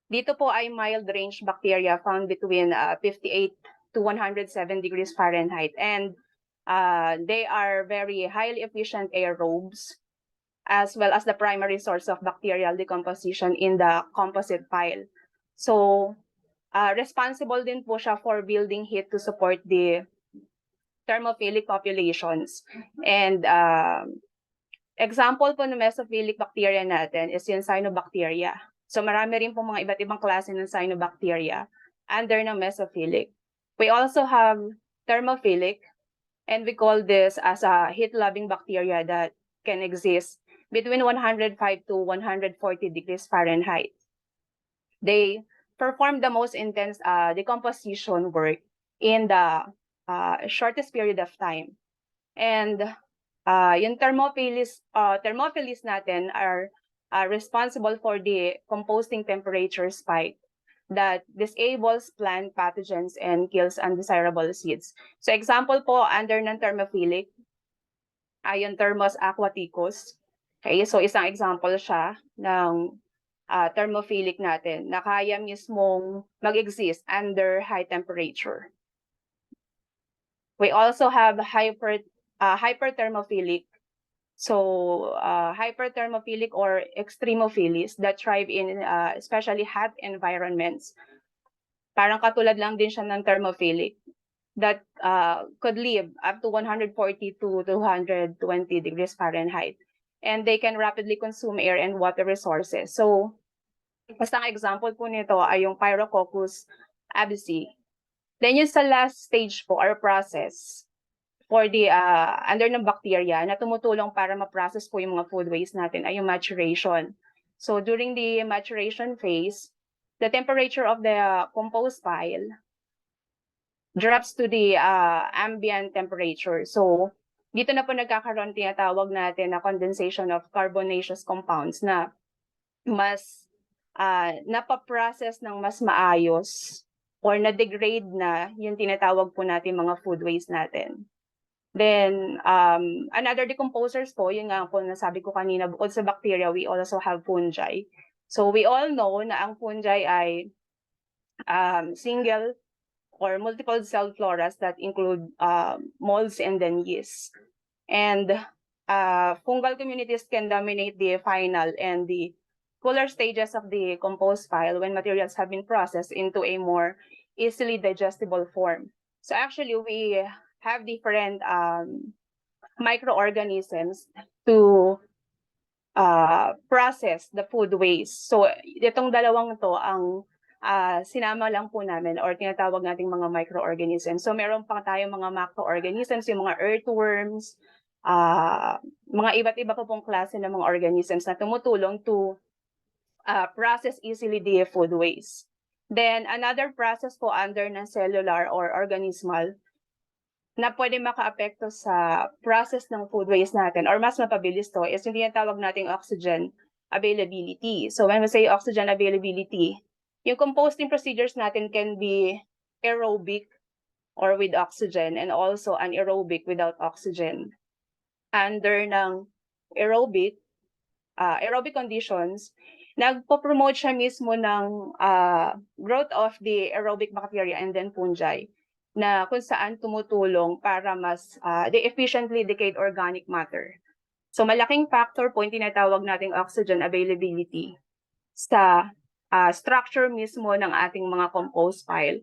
dito po ay mild range bacteria found between 58 to 107 degrees Fahrenheit. And they are very highly efficient aerobes, as well as the primary source of bacterial decomposition in the composite pile. So, responsible din po siya for building heat to support the thermophilic populations. And example po ng mesophilic bacteria natin is yung cyanobacteria. So, marami rin po mga iba't ibang klase ng cyanobacteria under ng mesophilic. We also have thermophilic, and we call this as a heat-loving bacteria that can exist between 105 to 140 degrees Fahrenheit. They perform the most intense decomposition work in the shortest period of time. And yung thermophilus natin are responsible for the composting temperature spike that disables plant pathogens and kills undesirable seeds. So example po under ng thermophilic ay yung Thermos aquaticus. Okay, so isang example siya ng thermophilic natin na kaya mismong mag-exist under high temperature. We also have hyperthermophilic. So hyperthermophilic or extremophilis that thrive in especially hot environments. Parang katulad lang din siya ng thermophilic that could live up to 140 to 220 degrees Fahrenheit. And they can rapidly consume air and water resources. So, isang example po nito ay yung Pyrococcus absci. Then yung sa last stage po or process for the under ng bacteria na tumutulong para ma-process po yung mga food waste natin ay yung maturation. So during the maturation phase, the temperature of the compost pile drops to the ambient temperature. So dito na po nagkakaroon tinatawag natin na condensation of carbonaceous compounds na mas napaprocess ng mas maayos or na-degrade na yung tinatawag po natin mga food waste natin. Then, another decomposers po, yun nga po nasabi ko kanina, bukod sa bacteria, we also have fungi. So we all know na ang fungi ay single or multiple cell floras that include molds and then yeast. And fungal communities can dominate the final and the cooler stages of the compost pile when materials have been processed into a more easily digestible form. So actually, we have different microorganisms to process the food waste. So itong dalawang to ang sinama lang po namin or tinatawag nating mga microorganisms. So meron pa tayong mga macroorganisms, yung mga earthworms, mga iba't iba pa pong klase ng mga organisms na tumutulong to process easily the food waste. Then another process po under ng cellular or organismal na pwede makaapekto sa process ng food waste natin or mas mapabilis to is yung tinatawag nating oxygen availability. So when we say oxygen availability, yung composting procedures natin can be aerobic or with oxygen and also anaerobic without oxygen. Under ng aerobic conditions, nagpo-promote siya mismo ng growth of the aerobic bacteria and then fungi na kung saan tumutulong para mas they efficiently decayed organic matter. So malaking factor po yung tinatawag nating oxygen availability sa structure mismo ng ating mga compost pile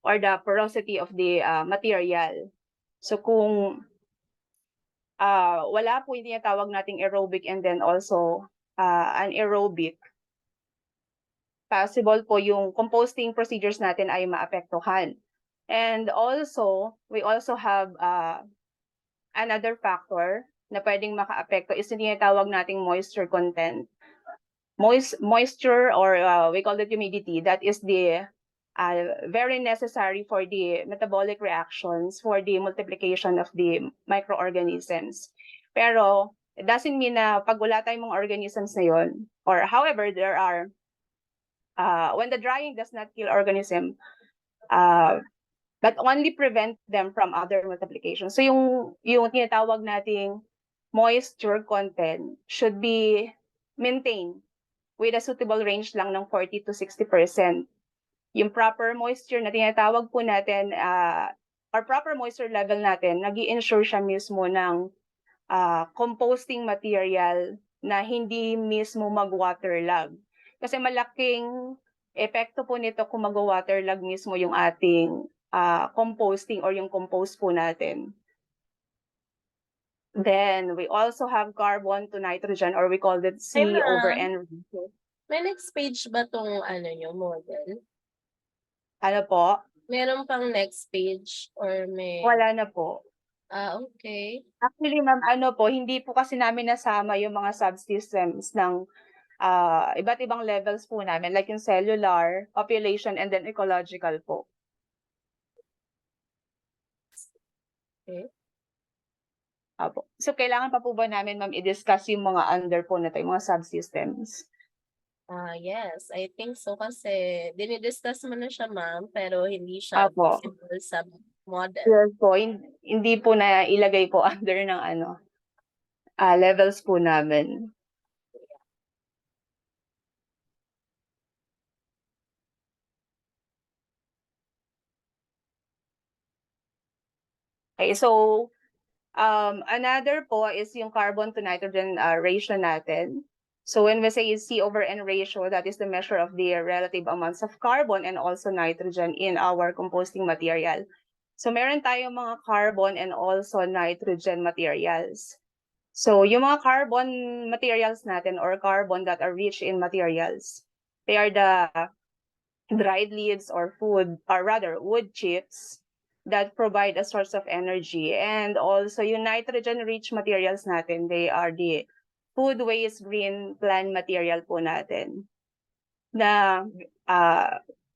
or the porosity of the material. So kung wala po yung tinatawag nating aerobic and then also anaerobic possible po yung composting procedures natin ay maapektuhan. And also, we also have another factor na pwedeng makaapekto is yung tinatawag nating moisture content. Moisture or we call it humidity, that is the very necessary for the metabolic reactions for the multiplication of the microorganisms. Pero it doesn't mean na pag wala tayong mga organisms na yun, or however, there are, when the drying does not kill organism, but only prevent them from other multiplication. So yung tinatawag nating moisture content should be maintained with a suitable range lang ng 40 to 60%. Yung proper moisture na tinatawag po natin, or proper moisture level natin, nag-i-ensure siya mismo ng composting material na hindi mismo mag-waterlog. Kasi malaking epekto po nito kung mag-waterlog mismo yung ating composting or yung compost po natin. Then we also have carbon to nitrogen, or we call it C Ay, over ma'am. N ratio. May next page ba tong nyo, model? Ano po? Meron pang next page or may... Wala na po. Okay. Actually, ma'am, ano po, hindi po kasi namin nasama yung mga subsystems ng iba't ibang levels po namin, like yung cellular, population, and then ecological po. Okay. Apo. So, kailangan pa po ba namin, ma'am, i-discuss yung mga under po na tayo, mga subsystems? Yes, I think so kasi dinidiscuss mo na siya, ma'am, pero hindi siya Apo. visible sa model. Yes po, hindi po na ilagay po under ng levels po namin. Okay, so another po is yung carbon to nitrogen ratio natin. So when we say C over N ratio, that is the measure of the relative amounts of carbon and also nitrogen in our composting material. So meron tayong mga carbon and also nitrogen materials. So yung mga carbon materials natin or carbon that are rich in materials, they are the dried leaves or food, or rather wood chips that provide a source of energy. And also yung nitrogen-rich materials natin, they are the food waste green plant material po natin na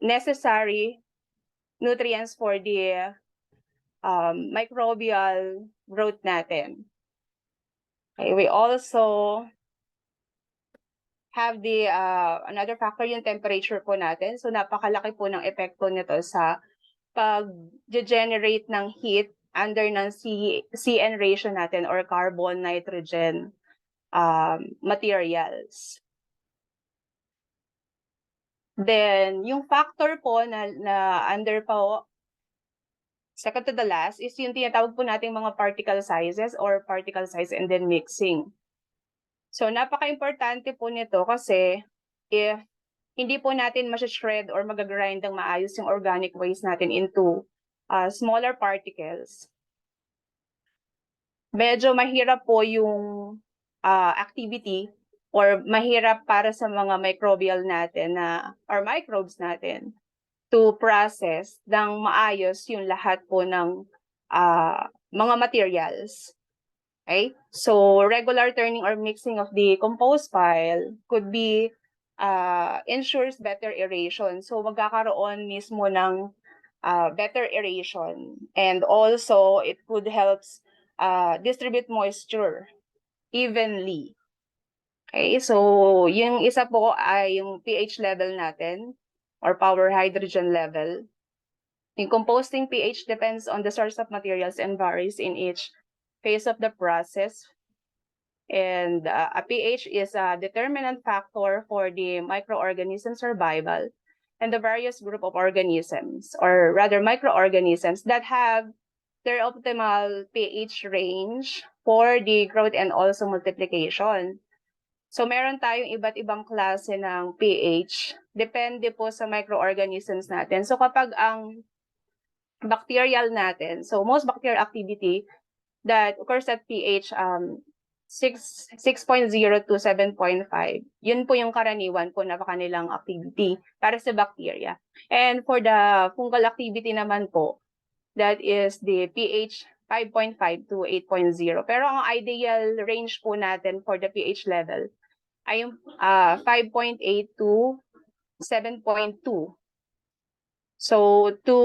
necessary nutrients for the microbial growth natin. Okay, we also have the another factor yung temperature po natin. So napakalaki po ng epekto nito sa pag-generate ng heat under ng CN ratio natin or carbon nitrogen materials. Then yung factor po na under po, second to the last, is yung tinatawag po nating mga particle sizes or particle size and then mixing. So napaka-importante po nito kasi if hindi po natin ma-shred or mag-grind ng maayos yung organic waste natin into smaller particles, medyo mahirap po yung activity or mahirap para sa mga microbial natin or microbes natin to process ng maayos yung lahat po ng mga materials. Okay? So regular turning or mixing of the compost pile could be ensures better aeration. So magkakaroon mismo ng better aeration, and also it could help distribute moisture evenly. Okay, so yung isa po ay yung pH level natin or power hydrogen level. Yung composting pH depends on the source of materials and varies in each phase of the process. And a pH is a determinant factor for the microorganism survival and the various group of organisms, or rather microorganisms that have their optimal pH range for the growth and also multiplication. So meron tayong iba't ibang klase ng pH, depende po sa microorganisms natin. So kapag ang bacterial natin, so most bacterial activity that occurs at pH 6.0 to 7.5. Yun po yung karaniwan po na kanilang activity para sa bacteria. And for the fungal activity naman po, that is the pH 5.5 to 8.0. Pero ang ideal range po natin for the pH level ay yung 5.8 to 7.2. So to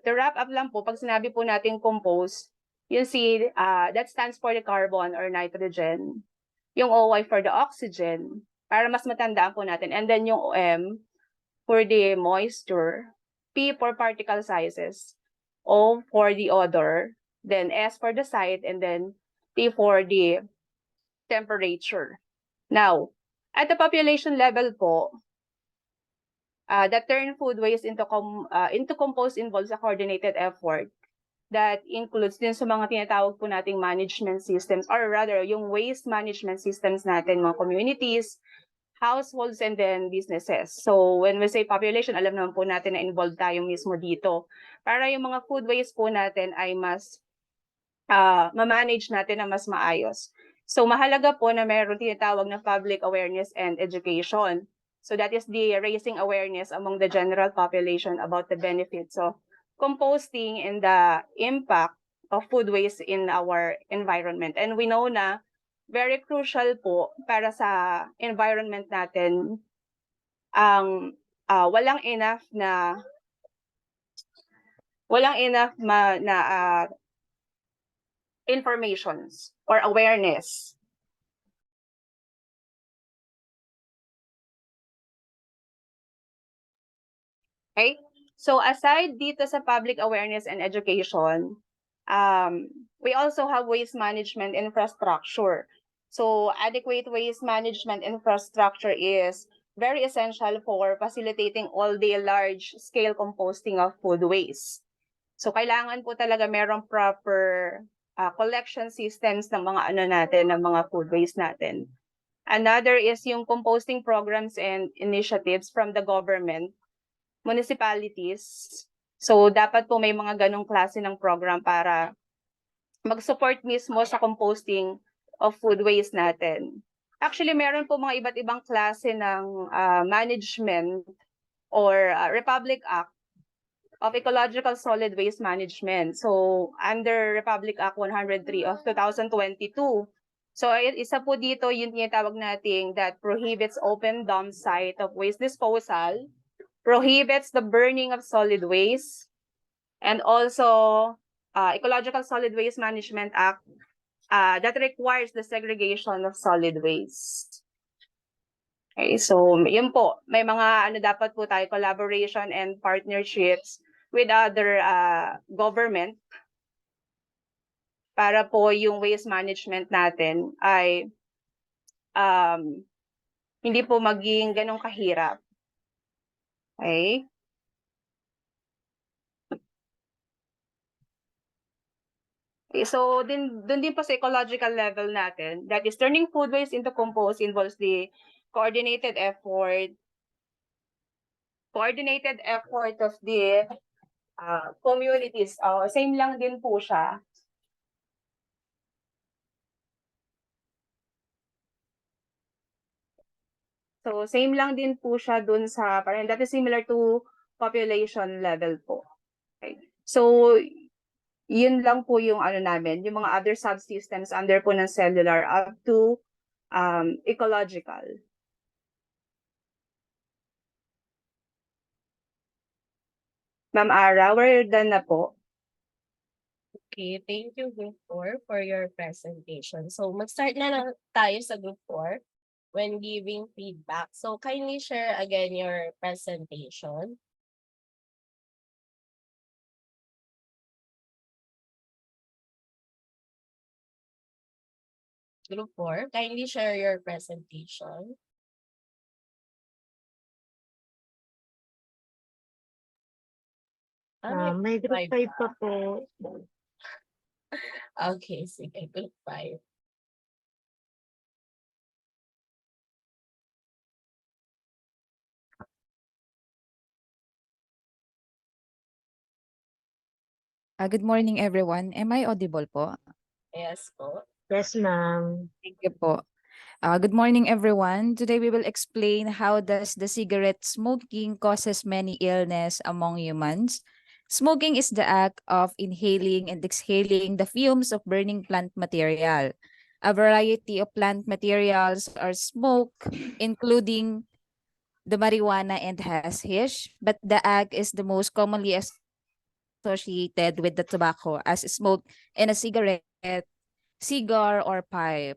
wrap up lang po, pag sinabi po natin compose, you see that stands for the carbon or nitrogen, yung OY for the oxygen, para mas matandaan po natin, and then yung OM for the moisture, P for particle sizes, O for the odor, then S for the site, and then T for the temperature. Now, at the population level po, the turn food waste into compost involves a coordinated effort that includes din sa mga tinatawag po nating management systems, or rather, yung waste management systems natin, mga communities, households, and then businesses. So when we say population, alam naman po natin na involved tayo mismo dito. Para yung mga food waste po natin ay mas ma-manage natin na mas maayos. So mahalaga po na mayroon tinatawag na public awareness and education. So that is the raising awareness among the general population about the benefits of composting and the impact of food waste in our environment. And we know na very crucial po para sa environment natin ang walang enough na informations or awareness. Okay? So aside dito sa public awareness and education, we also have waste management infrastructure. So adequate waste management infrastructure is very essential for facilitating all the large-scale composting of food waste. So kailangan po talaga merong proper collection systems ng mga ng mga food waste natin. Another is yung composting programs and initiatives from the government, municipalities. So dapat po may mga ganong klase ng program para mag-support mismo sa composting of food waste natin. Actually, meron po mga iba't ibang klase ng management or Republic Act of Ecological Solid Waste Management. So under Republic Act 103 of 2022. So isa po dito yung tinatawag nating that prohibits open dump site of waste disposal, prohibits the burning of solid waste, and also Ecological Solid Waste Management Act that requires the segregation of solid waste. Okay, so yun po, may mga dapat po tayo collaboration and partnerships with other government para po yung waste management natin ay hindi po maging ganong kahirap. Okay? So, dun din po sa ecological level natin, that is turning food waste into compost involves the coordinated effort of the communities. Same lang din po siya. So, same lang din po siya dun sa, parang that is similar to population level po. Okay. So, yun lang po yung namin, yung mga other subsystems under po ng cellular up to ecological. Ma'am Ara, we're done na po. Okay, thank you Group 4 for your presentation. So mag-start na lang tayo sa Group 4 when giving feedback. So kindly share again your presentation. Group 4, kindly share your presentation. May group 5 pa po. Okay, sige, Group 5. Good morning everyone. Am I audible po? Yes po. Yes, ma'am. Thank you po. Good morning, everyone. Today we will explain how does the cigarette smoking causes many illness among humans. Smoking is the act of inhaling and exhaling the fumes of burning plant material. A variety of plant materials are smoked, including the marijuana and hashish, but the act is the most commonly associated with the tobacco as smoke in a cigarette, cigar, or pipe.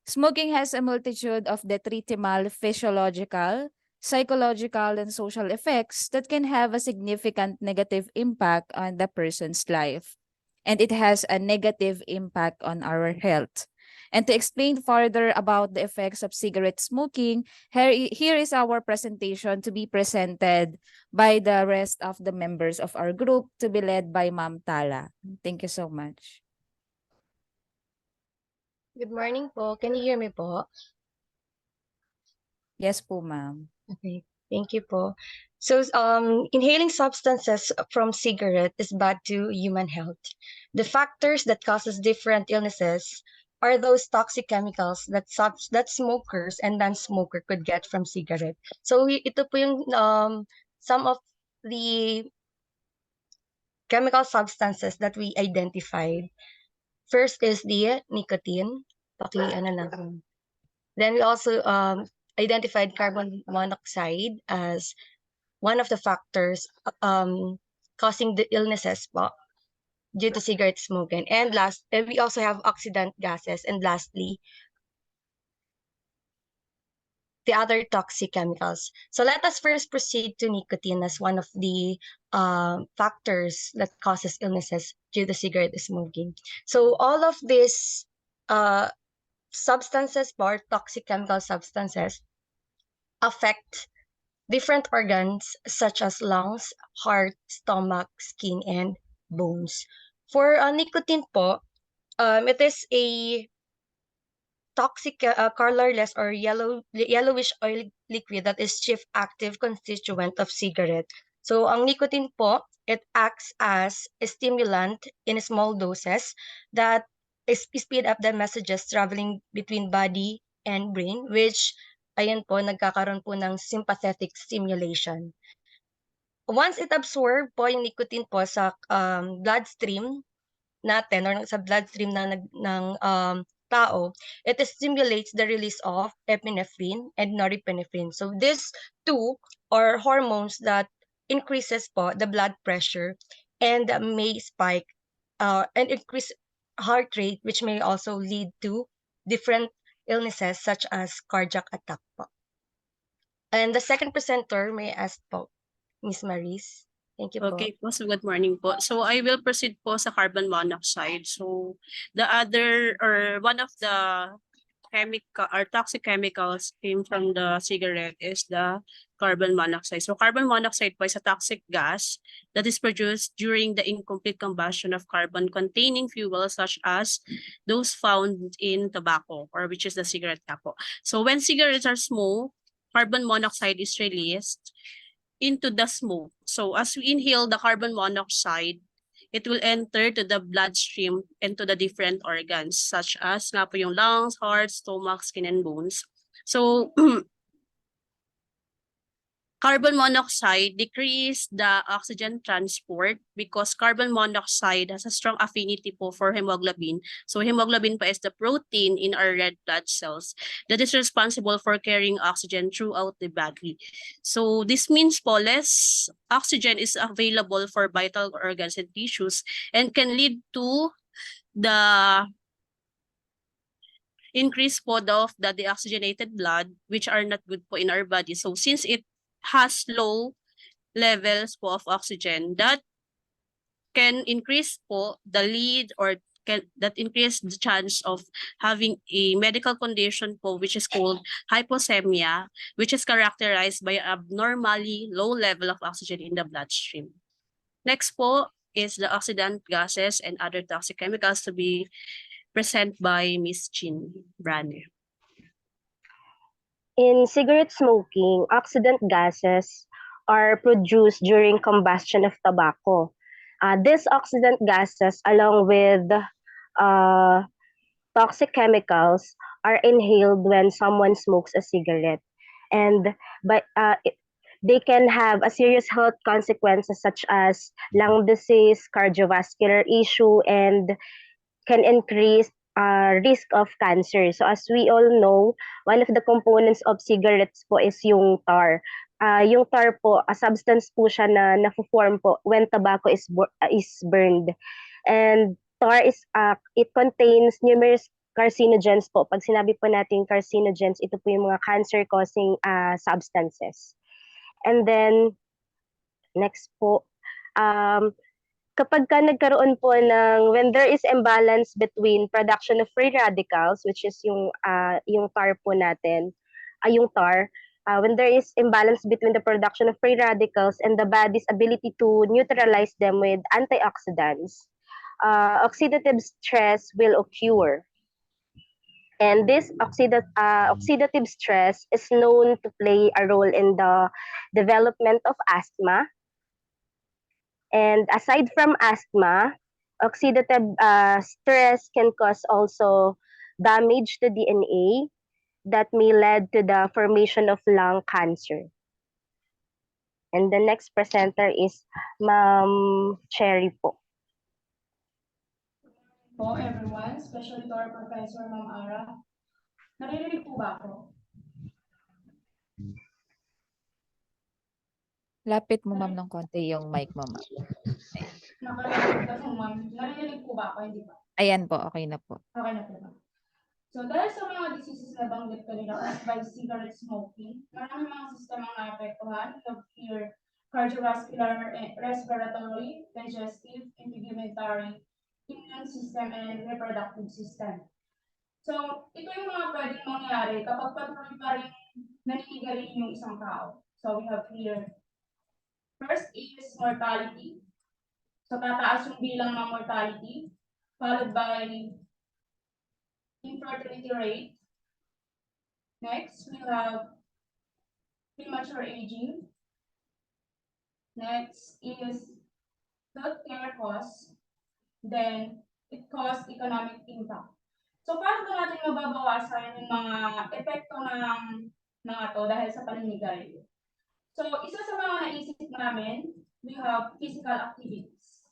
Smoking has a multitude of detrimental physiological, psychological, and social effects that can have a significant negative impact on the person's life. And it has a negative impact on our health. And to explain further about the effects of cigarette smoking, here is our presentation to be presented by the rest of the members of our group to be led by Ma'am Tala. Thank you so much. Good morning po. Can you hear me po? Yes po, ma'am. Okay, thank you po. So, inhaling substances from cigarette is bad to human health. The factors that causes different illnesses are those toxic chemicals that smokers and non-smoker could get from cigarette. So, ito po yung some of the chemical substances that we identified. First is the nicotine. Ano lang. Then we also identified carbon monoxide as one of the factors causing the illnesses po due to cigarette smoking. And we also have oxidant gases. And lastly, the other toxic chemicals. So let us first proceed to nicotine as one of the factors that causes illnesses due to cigarette smoking. So all of these substances or toxic chemical substances affect different organs such as lungs, heart, stomach, skin, and bones. For nicotine po, it is a toxic colorless or yellowish oil liquid that is chief active constituent of cigarette. So ang nicotine po, it acts as a stimulant in small doses that speed up the messages traveling between body and brain, which ayan po, nagkakaroon po ng sympathetic stimulation. Once it absorb po yung nicotine po sa bloodstream natin or sa bloodstream ng tao, it stimulates the release of epinephrine and norepinephrine. So these two are hormones that increases po the blood pressure and may spike and increase heart rate, which may also lead to different illnesses such as cardiac attack po. And the second presenter, may I ask po, Miss Maris. Thank you po. Okay po, so good morning po. So I will proceed po sa carbon monoxide. So the other or one of the chemical or toxic chemicals came from the cigarette is the carbon monoxide. So carbon monoxide po is a toxic gas that is produced during the incomplete combustion of carbon-containing fuels such as those found in tobacco or which is the cigarette po. So when cigarettes are smoked, carbon monoxide is released into the smoke. So as we inhale the carbon monoxide, it will enter to the bloodstream and to the different organs such as nga po yung lungs, heart, stomach, skin, and bones. So carbon monoxide decrease the oxygen transport because carbon monoxide has a strong affinity po for hemoglobin. So hemoglobin po is the protein in our red blood cells that is responsible for carrying oxygen throughout the body. So this means po less oxygen is available for vital organs and tissues and can lead to the increase po of the deoxygenated blood which are not good po in our body. So since it has low levels po of oxygen, that can increase po the lead or that increase the chance of having a medical condition po which is called hypoxemia, which is characterized by abnormally low level of oxygen in the bloodstream. Next po is the oxidant gases and other toxic chemicals to be presented by Ms. Jean Branner. In cigarette smoking, oxidant gases are produced during combustion of tobacco. These oxidant gases, along with toxic chemicals are inhaled when someone smokes a cigarette. And they can have a serious health consequences such as lung disease, cardiovascular issue, and can increase risk of cancer. So as we all know, one of the components of cigarettes po is yung tar. Yung tar po, a substance po siya na na-form po when tobacco is burned. And tar is it contains numerous carcinogens po. Pag sinabi po natin carcinogens, ito po yung mga cancer-causing substances. And then, next po, kapag ka nagkaroon po when there is imbalance between production of free radicals, which is yung tar po natin, yung tar, when there is imbalance between the production of free radicals and the body's ability to neutralize them with antioxidants, oxidative stress will occur. And this oxidative stress is known to play a role in the development of asthma. And aside from asthma, oxidative stress can cause also damage to DNA that may lead to the formation of lung cancer. And the next presenter is Ma'am Cherry po. Po everyone, especially to our Professor Ma'am Ara. Naririnig po ba ako? Lapit mo ma'am ng konti yung mic mo ma'am. Nakarinig ka po ma'am. Naririnig po ba ako? Hindi ba? Ayan po, okay na po. Okay na po ba? So dahil sa mga diseases na banggit kanina caused by cigarette smoking, maraming mga sistemang naapektuhan. We have here cardiovascular, respiratory, digestive, integumentary, immune system, and reproductive system. So, ito yung mga pwedeng mangyari kapag patuloy pa rin naninigarilyo yung isang tao. So, we have here, first is mortality. So, tataas yung bilang ng mortality, followed by infertility rate. Next, we have premature aging. Next is healthcare costs. Then, it causes economic impact. So, paano ba natin mababawasan yung mga epekto ng mga to dahil sa paninigarilyo? So, isa sa mga naisip namin, we have physical activities.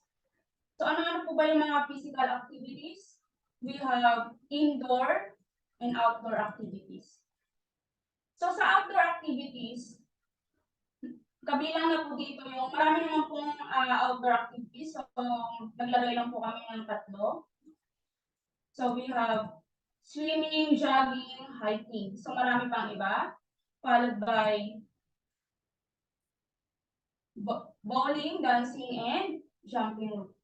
So, ano po ba yung mga physical activities? We have indoor and outdoor activities. So, sa outdoor activities, kabilang na po dito yung marami naman pong outdoor activities. So, naglagay lang po kami ng 3. So, we have swimming, jogging, hiking. So, marami pang iba. Followed by bowling, dancing, and jumping rope.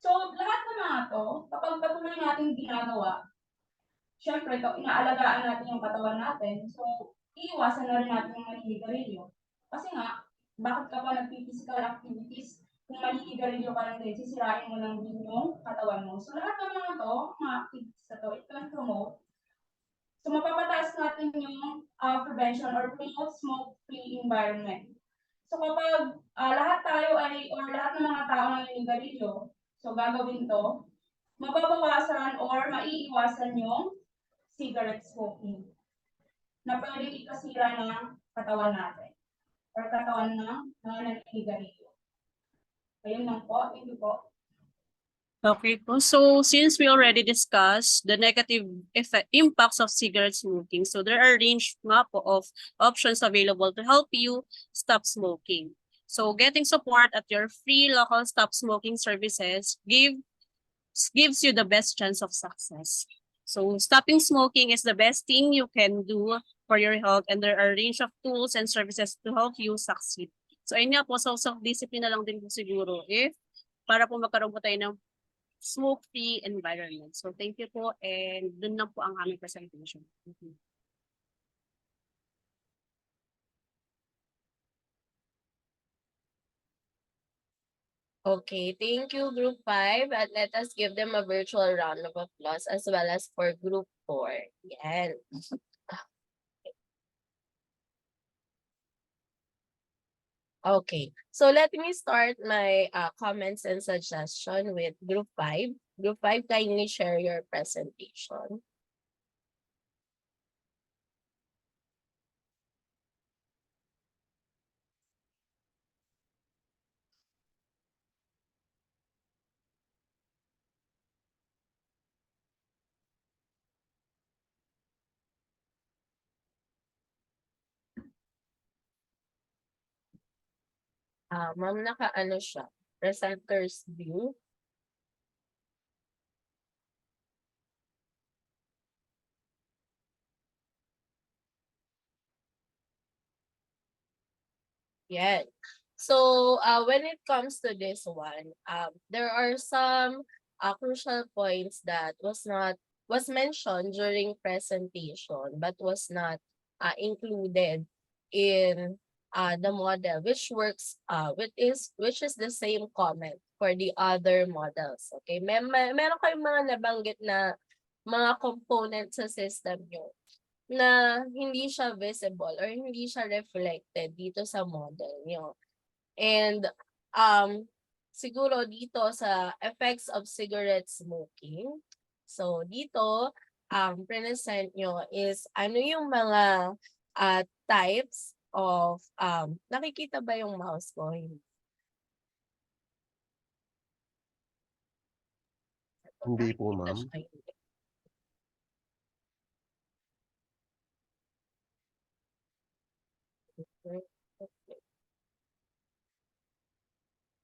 So, lahat ng mga to, kapag patuloy natin ginagawa, syempre, inaalagaan natin yung katawan natin. So, iiwasan na rin natin yung maninigarilyo. Kasi nga, bakit ka pa nag-physical activities? Kung maninigarilyo ka lang din, sisirain mo lang din yung katawan mo. So, lahat ng mga to, mga activities na to, it can promote. So, mapapataas natin yung prevention or promote smoke-free environment. So, kapag lahat tayo or lahat ng mga tao naninigarilyo, so gagawin to, mababawasan or maiiwasan yung cigarette smoking na pwedeng ikasira ng katawan natin or katawan ng mga naninigarilyo. Ayun lang po. Thank you po. Okay po. So since we already discussed the negative impacts of cigarette smoking, so there are a range nga po of options available to help you stop smoking. So getting support at your free local stop smoking services gives you the best chance of success. So stopping smoking is the best thing you can do for your health, and there are a range of tools and services to help you succeed. So ayun nga po, so self-discipline na lang din po siguro para po magkaroon po tayo ng smoke-free environment. So thank you po, and dun lang po ang aming presentation. Thank you. Okay, thank you, Group 5. And let us give them a virtual round of applause as well as for Group 4. Yan. Okay, so let me start my comments and suggestion with Group 5. Group 5, kindly share your presentation. Ma'am, naka-ano siya, presenter's view. Yeah. So when it comes to this one, there are some crucial points that was mentioned during presentation but was not included in the model, which works which is the same comment for the other models. Okay, meron kayong mga nabanggit na mga components sa system nyo na hindi siya visible or hindi siya reflected dito sa model nyo. And siguro dito sa effects of cigarette smoking, so dito present nyo is ano yung mga types of nakikita ba yung mouse ko? Hindi po, ma'am.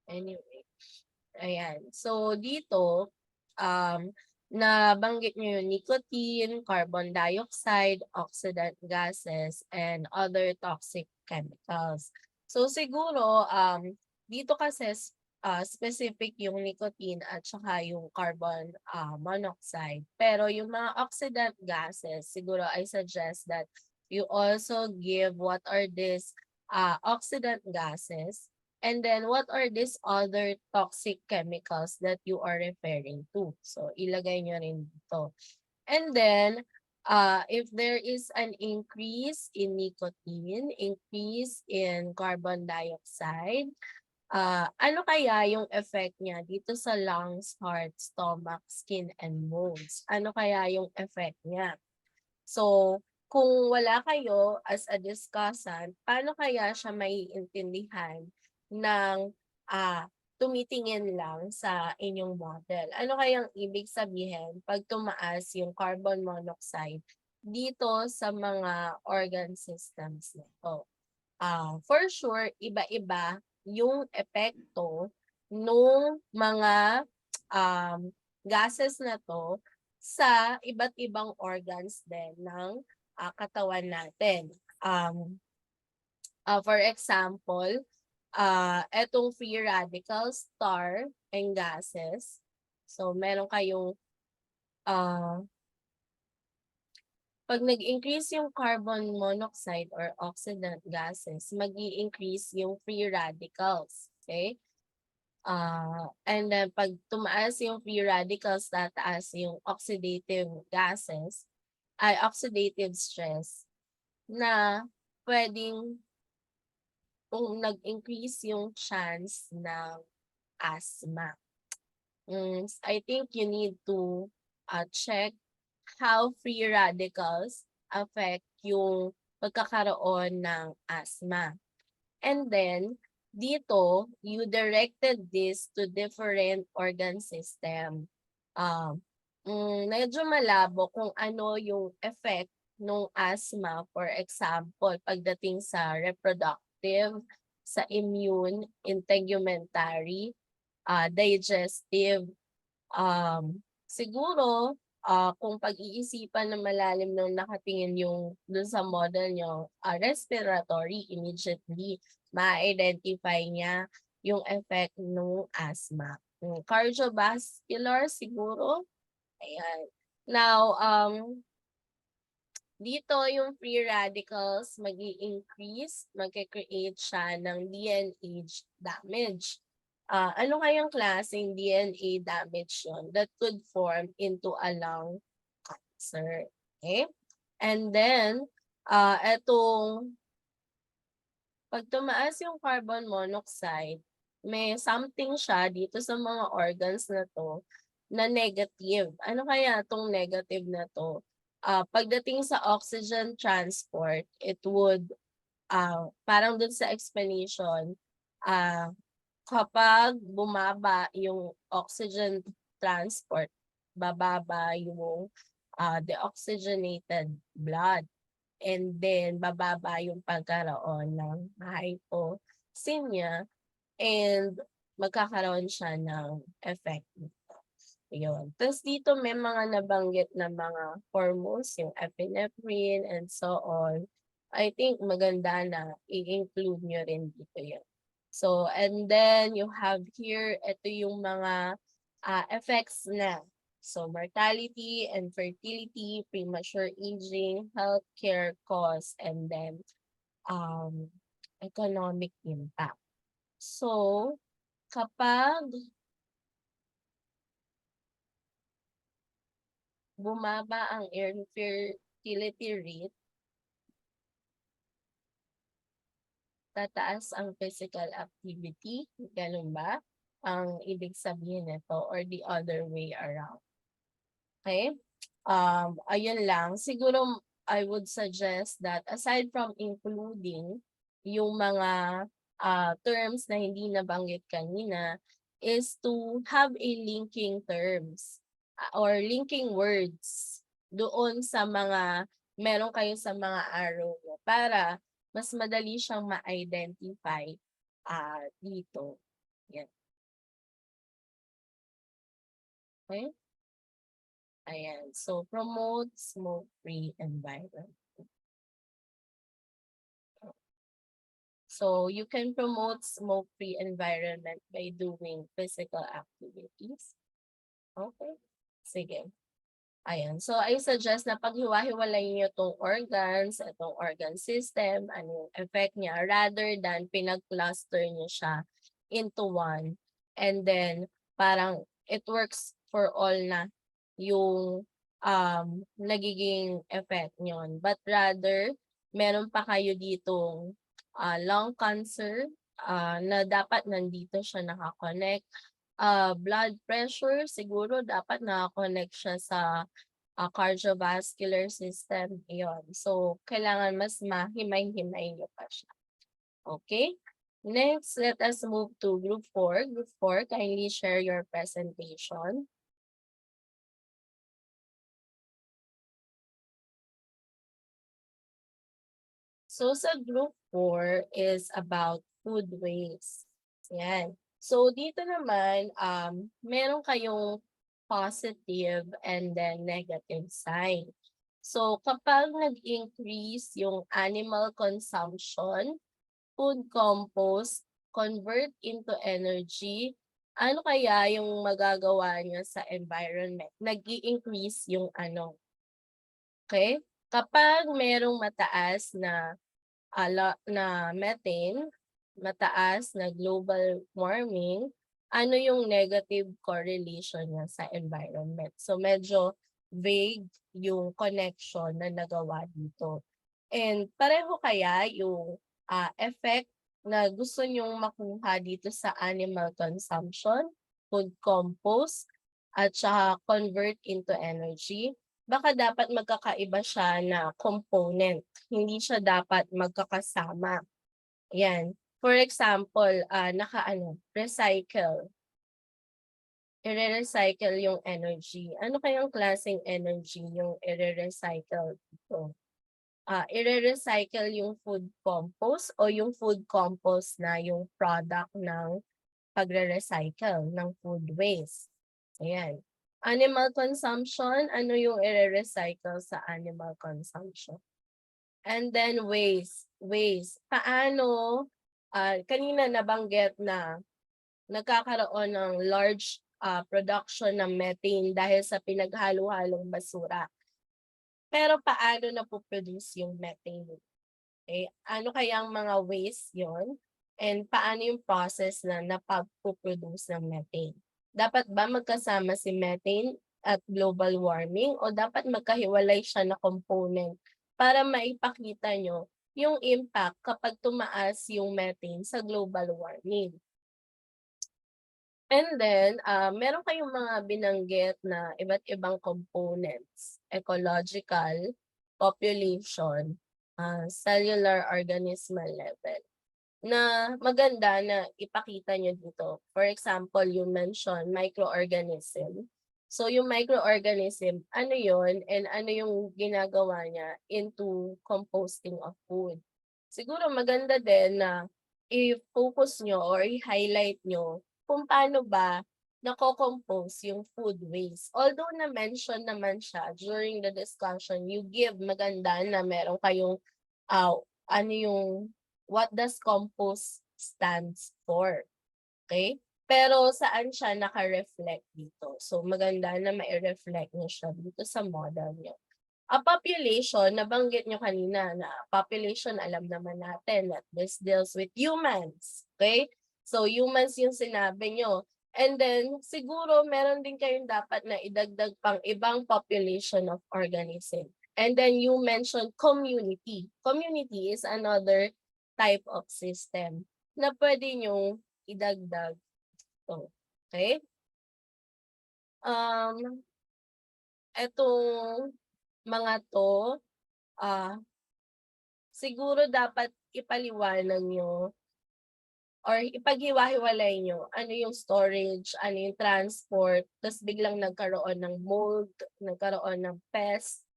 Anyway, ayan. So dito, nabanggit nyo yung nicotine, carbon dioxide, oxidant gases, and other toxic chemicals. So siguro, dito kasi specific yung nicotine at saka yung carbon monoxide. Pero yung mga oxidant gases, siguro I suggest that you also give what are these oxidant gases. And then, what are these other toxic chemicals that you are referring to? So, ilagay nyo rin dito. And then, if there is an increase in nicotine, increase in carbon dioxide, ano kaya yung effect niya dito sa lungs, heart, stomach, skin, and bones? Ano kaya yung effect niya? So, kung wala kayo as a discussant, paano kaya siya maiintindihan ng tumitingin lang sa inyong model? Ano kayang ibig sabihin pag tumaas yung carbon monoxide dito sa mga organ systems nito? For sure, iba-iba yung epekto ng mga gases na to sa iba't ibang organs din ng katawan natin. For example, etong free radicals, tar, and gases. So, meron kayong pag nag-increase yung carbon monoxide or oxidant gases, mag-i-increase yung free radicals. Okay? And then pag tumaas yung free radicals, tataas yung oxidative gases, ay oxidative stress, na pwedeng kung nag-increase yung chance ng asthma. I think you need to check how free radicals affect yung pagkakaroon ng asthma. And then, dito, you directed this to different organ system. Medyo malabo kung ano yung effect ng asthma, for example, pagdating sa reproductive, sa immune, integumentary, digestive. Siguro, kung pag-iisipan na malalim nung nakatingin yung dun sa model nyo, respiratory, immediately, ma-identify niya yung effect ng asthma. Cardiovascular, siguro. Ayan. Now, dito yung free radicals mag-i-increase, mag-create siya ng DNA damage. Ano kayang klaseng DNA damage yun that could form into a lung cancer? Okay? And then, etong pag tumaas yung carbon monoxide, may something siya dito sa mga organs na to na negative. Ano kaya itong negative na to? Pagdating sa oxygen transport, it would, parang dun sa explanation, kapag bumaba yung oxygen transport, bababa yung deoxygenated blood. And then, bababa yung pagkaroon ng hypoxemia and magkakaroon siya ng effect nito. Yun. Tapos dito may mga nabanggit na mga hormones, yung epinephrine and so on. I think maganda na i-include nyo rin dito yun. So, and then you have here, ito yung mga effects na. So, mortality and fertility, premature aging, healthcare costs, and then economic impact. So, kapag bumaba ang infertility rate, tataas ang physical activity, ganun ba? Ang ibig sabihin nito or the other way around. Okay? Ayun lang. Siguro I would suggest that aside from including yung mga terms na hindi nabanggit kanina, is to have a linking terms or linking words doon sa mga meron kayo sa mga arrow mo para mas madali siyang ma-identify dito. Yan. Okay? Ayan. So, promote smoke-free environment. So, you can promote smoke-free environment by doing physical activities. Okay. Sige. Ayan. So, I suggest na paghiwa-hiwalay niyo itong organs, itong organ system, ano yung effect niya, rather than pinag-cluster niyo siya into one. And then, parang it works for all na yung nagiging effect niyon. But rather, meron pa kayo ditong lung cancer na dapat nandito siya nakakonect. Blood pressure, siguro dapat nakakonect siya sa cardiovascular system. Iyon. So, kailangan mas mahimay-himay niyo pa siya. Okay? Next, let us move to Group 4. Group 4, kindly share your presentation. So, sa Group 4 is about food waste. Yan. So, dito naman, meron kayong positive and then negative sign. So, kapag nag-increase yung animal consumption, food compost, convert into energy, ano kaya yung magagawa niya sa environment? Nag-i-increase yung ano. Okay? Kapag merong mataas na methane, mataas na global warming, ano yung negative correlation niya sa environment? So medyo vague yung connection na nagawa dito. And pareho kaya yung effect na gusto nyong makuha dito sa animal consumption, food compost, at saka convert into energy? Baka dapat magkakaiba siya na component. Hindi siya dapat magkakasama. Yan. For example, recycle. I-recycle yung energy. Ano kayang klaseng energy yung i-recycle dito? I-recycle yung food compost o yung food compost na yung product ng pagre-recycle ng food waste. Ayan. Animal consumption, ano yung i-recycle sa animal consumption? And then waste. Waste. Paano, kanina nabanggit na nagkakaroon ng large production ng methane dahil sa pinaghalo-halong basura. Pero paano na-produce yung methane? Okay? Ano kayang mga waste yon? And paano yung process na napag-produce ng methane? Dapat ba magkasama si methane at global warming o dapat magkahiwalay siya na component para maipakita nyo yung impact kapag tumaas yung methane sa global warming? And then, meron kayong mga binanggit na iba't ibang components, ecological, population, cellular organismal level, na maganda na ipakita nyo dito. For example, you mentioned microorganism. So yung microorganism, ano yon and ano yung ginagawa niya into composting of food. Siguro maganda din na i-focus nyo or i-highlight nyo kung paano ba nako-compose yung food waste. Although na-mention naman siya during the discussion, you give maganda na meron kayong ano yung what does compost stands for. Okay? Pero saan siya naka-reflect dito? So maganda na mai-reflect niyo siya dito sa model niyo. Population, nabanggit nyo kanina na population, alam naman natin that this deals with humans. Okay? So humans yung sinabi nyo. And then, siguro meron din kayong dapat na idagdag pang ibang population of organism. And then you mentioned community. Community is another type of system na pwede nyong idagdag. So, okay? Etong mga to, siguro dapat ipaliwanag nyo or ipaghiwa-hiwalay nyo ano yung storage, ano yung transport, tapos biglang nagkaroon ng mold, nagkaroon ng pest,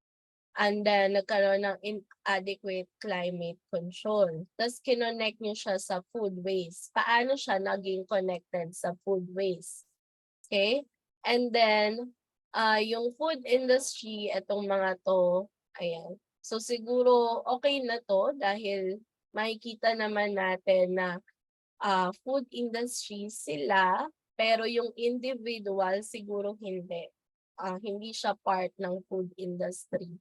and then nagkaroon ng inadequate climate control. Tapos kinonnect nyo siya sa food waste. Paano siya naging connected sa food waste? Okay? And then, yung food industry, itong mga to, ayan. So siguro okay na to dahil makikita naman natin na food industry sila, pero yung individual siguro hindi. Hindi siya part ng food industry.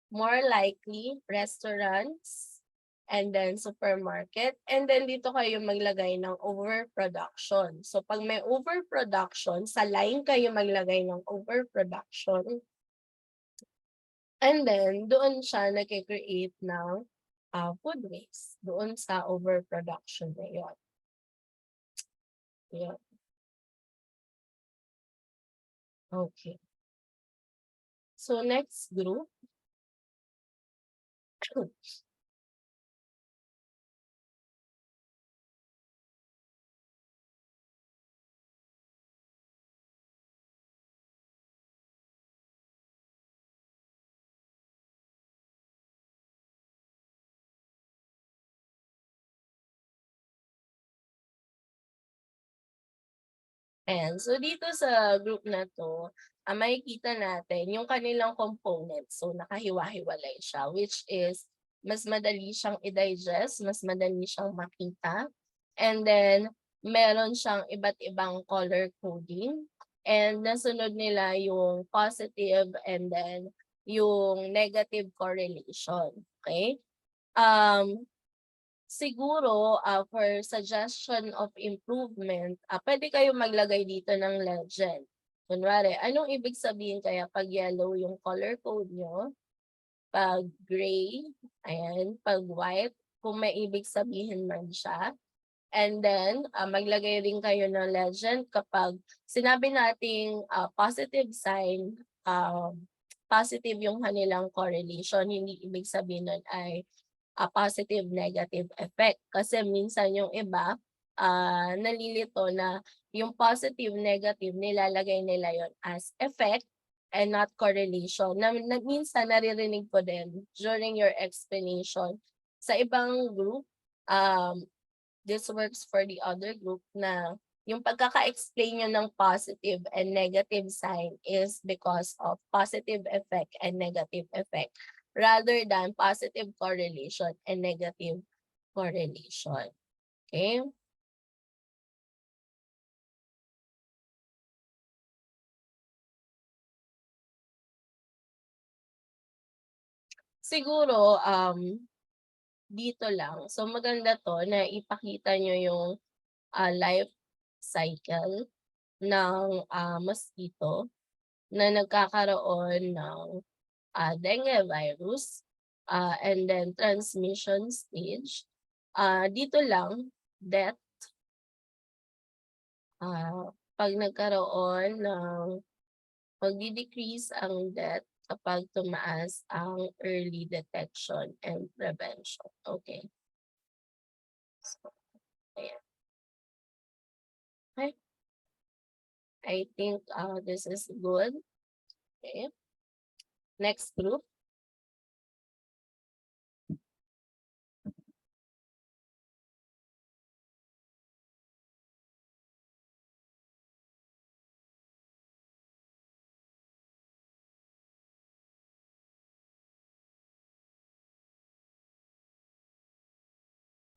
More likely, restaurants, and then supermarket, and then dito kayo maglagay ng overproduction. So pag may overproduction, sa line kayo maglagay ng overproduction, and then doon siya nag-create ng food waste, doon sa overproduction na yun. Yun. Okay. So next group. And so dito sa group na to, makikita natin yung kanilang components. So nakahiwa-hiwalay siya, which is mas madali siyang i-digest, mas madali siyang makita. And then meron siyang iba't ibang color coding. And nasunod nila yung positive and then yung negative correlation. Okay? Siguro, for suggestion of improvement, pwede kayo maglagay dito ng legend. Kunwari, anong ibig sabihin kaya pag yellow yung color code nyo? Pag gray, ayan, pag white, kung may ibig sabihin man siya. And then, maglagay rin kayo ng legend kapag sinabi nating positive sign, positive yung kanilang correlation, hindi ibig sabihin nun ay a positive negative effect. Kasi minsan yung iba, nalilito na yung positive negative nilalagay nila yon as effect and not correlation. Minsan naririnig ko din during your explanation sa ibang group, this works for the other group na yung pagkaka-explain nyo ng positive and negative sign is because of positive effect and negative effect, rather than positive correlation and negative correlation. Okay? Siguro, dito lang. So maganda to na ipakita nyo yung life cycle ng mosquito na nagkakaroon ng dengue virus, and then transmission stage. Dito lang, death, pag nagkaroon ng magdi-decrease ang death kapag tumaas ang early detection and prevention. Okay. So, ayan. Okay. I think this is good. Okay. Next group.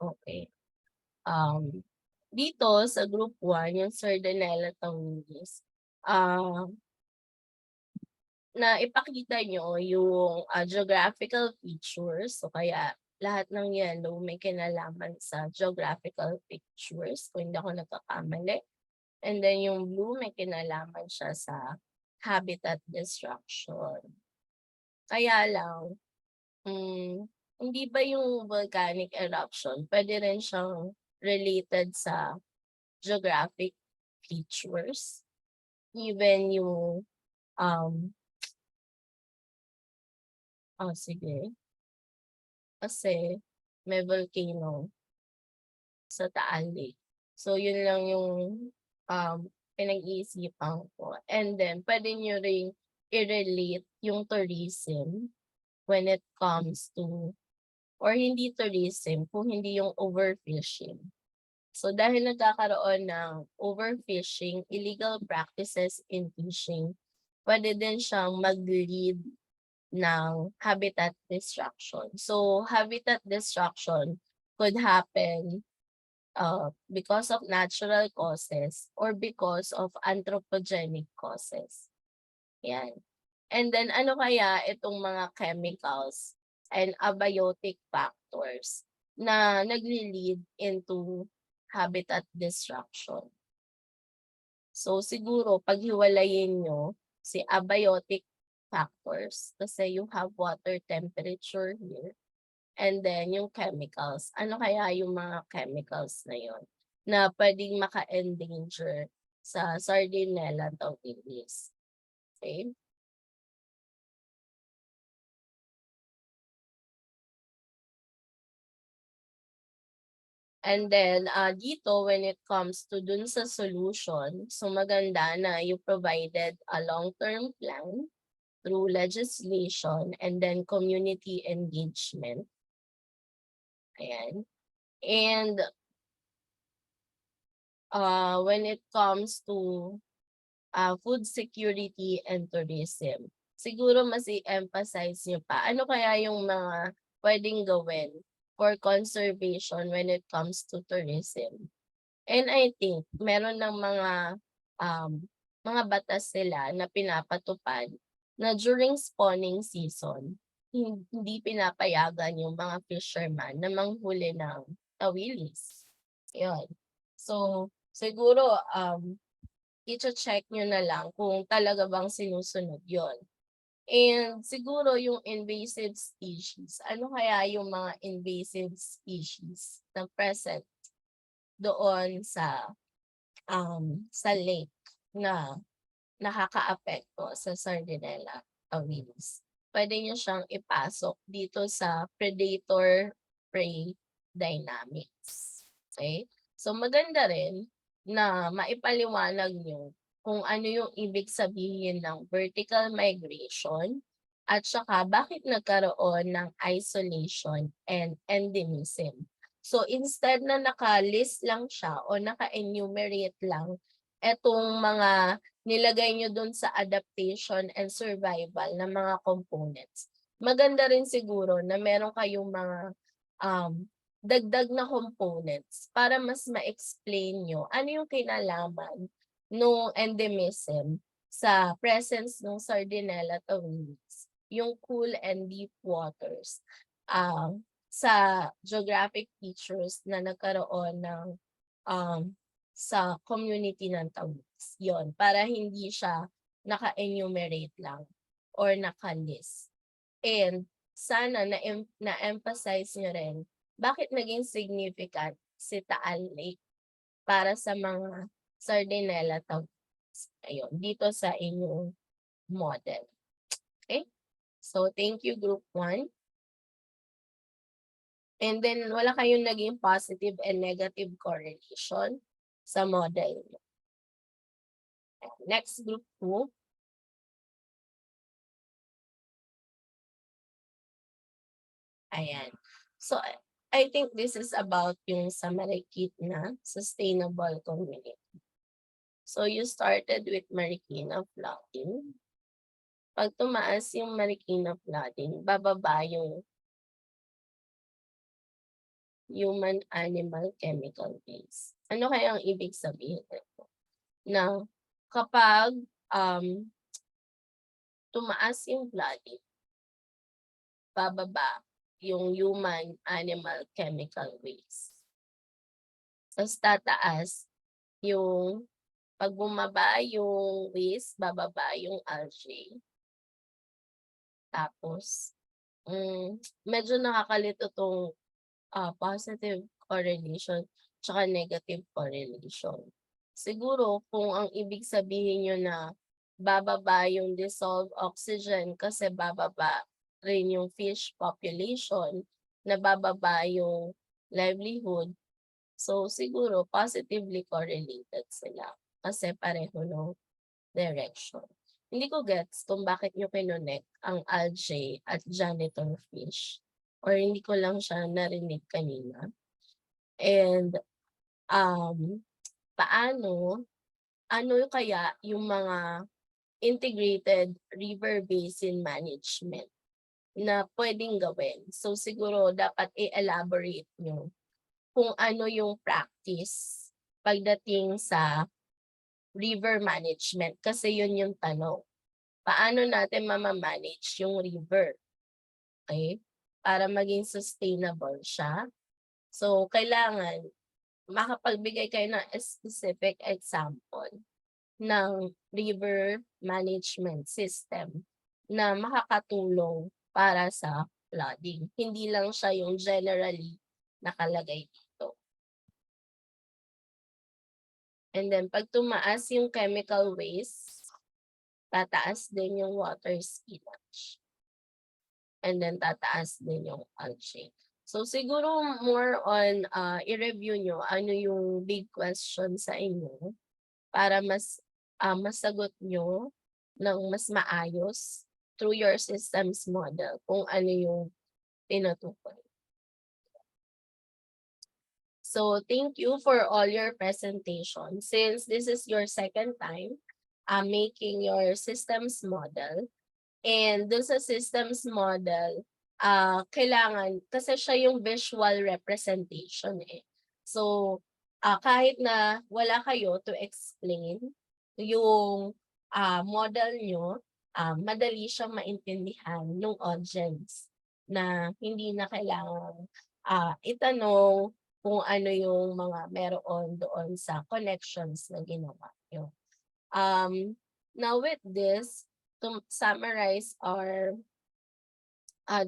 Okay. Dito sa group 1, yung Sardinella taurinis, na ipakita nyo yung geographical features. So kaya lahat ng yellow may kinalaman sa geographical features, kung hindi ako nagkakamali. And then yung blue may kinalaman siya sa habitat destruction. Kaya lang, hindi ba yung volcanic eruption, pwede rin siyang related sa geographic features? Even yung, sige. Kasi may volcano sa Taal Lake. So yun lang yung pinag-iisipan ko. And then pwede nyo rin i-relate yung tourism when it comes to, or hindi tourism, kung hindi yung overfishing. So dahil nagkakaroon ng overfishing, illegal practices in fishing, pwede din siyang mag-lead ng habitat destruction. So habitat destruction could happen because of natural causes or because of anthropogenic causes. Yan. And then ano kaya itong mga chemicals and abiotic factors na nagli-lead into habitat destruction? So siguro paghiwalayin nyo si abiotic factors kasi you have water temperature here, and then yung chemicals. Ano kaya yung mga chemicals na yun na pwedeng maka-endanger sa Sardinella taurinis? Okay. And then dito when it comes to dun sa solution, so maganda na you provided a long-term plan through legislation and then community engagement. Ayan. And when it comes to food security and tourism, siguro mas i-emphasize nyo pa, ano kaya yung mga pwedeng gawin for conservation when it comes to tourism? And I think meron ng mga batas sila na pinapatupad na during spawning season, hindi pinapayagan yung mga fisherman na manghuli ng tawilis. Yun. So, siguro, i-check nyo na lang kung talaga bang sinusunod yon. And siguro yung invasive species, ano kaya yung mga invasive species na present doon sa lake na nakakaapekto sa Sardinella taurinis? Pwede nyo siyang ipasok dito sa predator-prey dynamics. Okay? So maganda rin na maipaliwanag nyo kung ano yung ibig sabihin ng vertical migration at saka bakit nagkaroon ng isolation and endemism. So instead na naka-list lang siya o naka-enumerate lang etong mga nilagay nyo dun sa adaptation and survival ng mga components, maganda rin siguro na meron kayong mga dagdag na components para mas ma-explain nyo ano yung kinalaman ng endemism sa presence ng Sardinella taurinis, yung cool and deep waters, sa geographic features na nagkaroon ng sa community ng taurinis. Yon, para hindi siya naka-enumerate lang or naka-list. And sana na-emphasize nyo rin bakit naging significant si Taal Lake para sa mga Sardinella tawilis. Ayun, dito sa inyong model. Okay? So, thank you, Group 1. And then, wala kayong naging positive and negative correlation sa model. Next, Group 2. Ayan. So, I think this is about yung sa Marikina sustainable community. So, you started with Marikina flooding. Pag tumaas yung Marikina flooding, bababa yung human, animal, chemical waste. Ano kaya ang ibig sabihin nito? Na kapag tumaas yung flooding, bababa yung human, animal, chemical waste. Tapos tataas yung, pag bumaba yung waste, bababa yung algae. Tapos, medyo nakakalito tong positive correlation tsaka negative correlation. Siguro kung ang ibig sabihin nyo na bababa yung dissolved oxygen kasi bababa rin yung fish population, na bababa yung livelihood, so siguro positively correlated sila kasi pareho ng direction. Hindi ko gets kung bakit nyo kinonect ang algae at janitor fish, or hindi ko lang siya narinig kanina. And paano, ano kaya yung mga integrated river basin management na pwedeng gawin? So siguro dapat i-elaborate nyo kung ano yung practice pagdating sa river management, kasi yun yung tanong. Paano natin mamamanage yung river? Okay? Para maging sustainable siya. So, kailangan makapagbigay kayo ng specific example ng river management system na makakatulong para sa flooding. Hindi lang siya yung generally nakalagay dito. And then, pag tumaas yung chemical waste, tataas din yung water spillage. And then, tataas din yung algae. So, siguro more on i-review nyo ano yung big question sa inyo para mas masagot nyo ng mas maayos through your systems model kung ano yung tinutukoy. So, thank you for all your presentation. Since this is your second time making your systems model, and dun sa systems model, kailangan, kasi siya yung visual representation eh. So, kahit na wala kayo to explain yung model nyo, madali siyang maintindihan ng audience na hindi na kailangan itanong kung ano yung mga meron doon sa connections na ginawa nyo. Now with this, to summarize our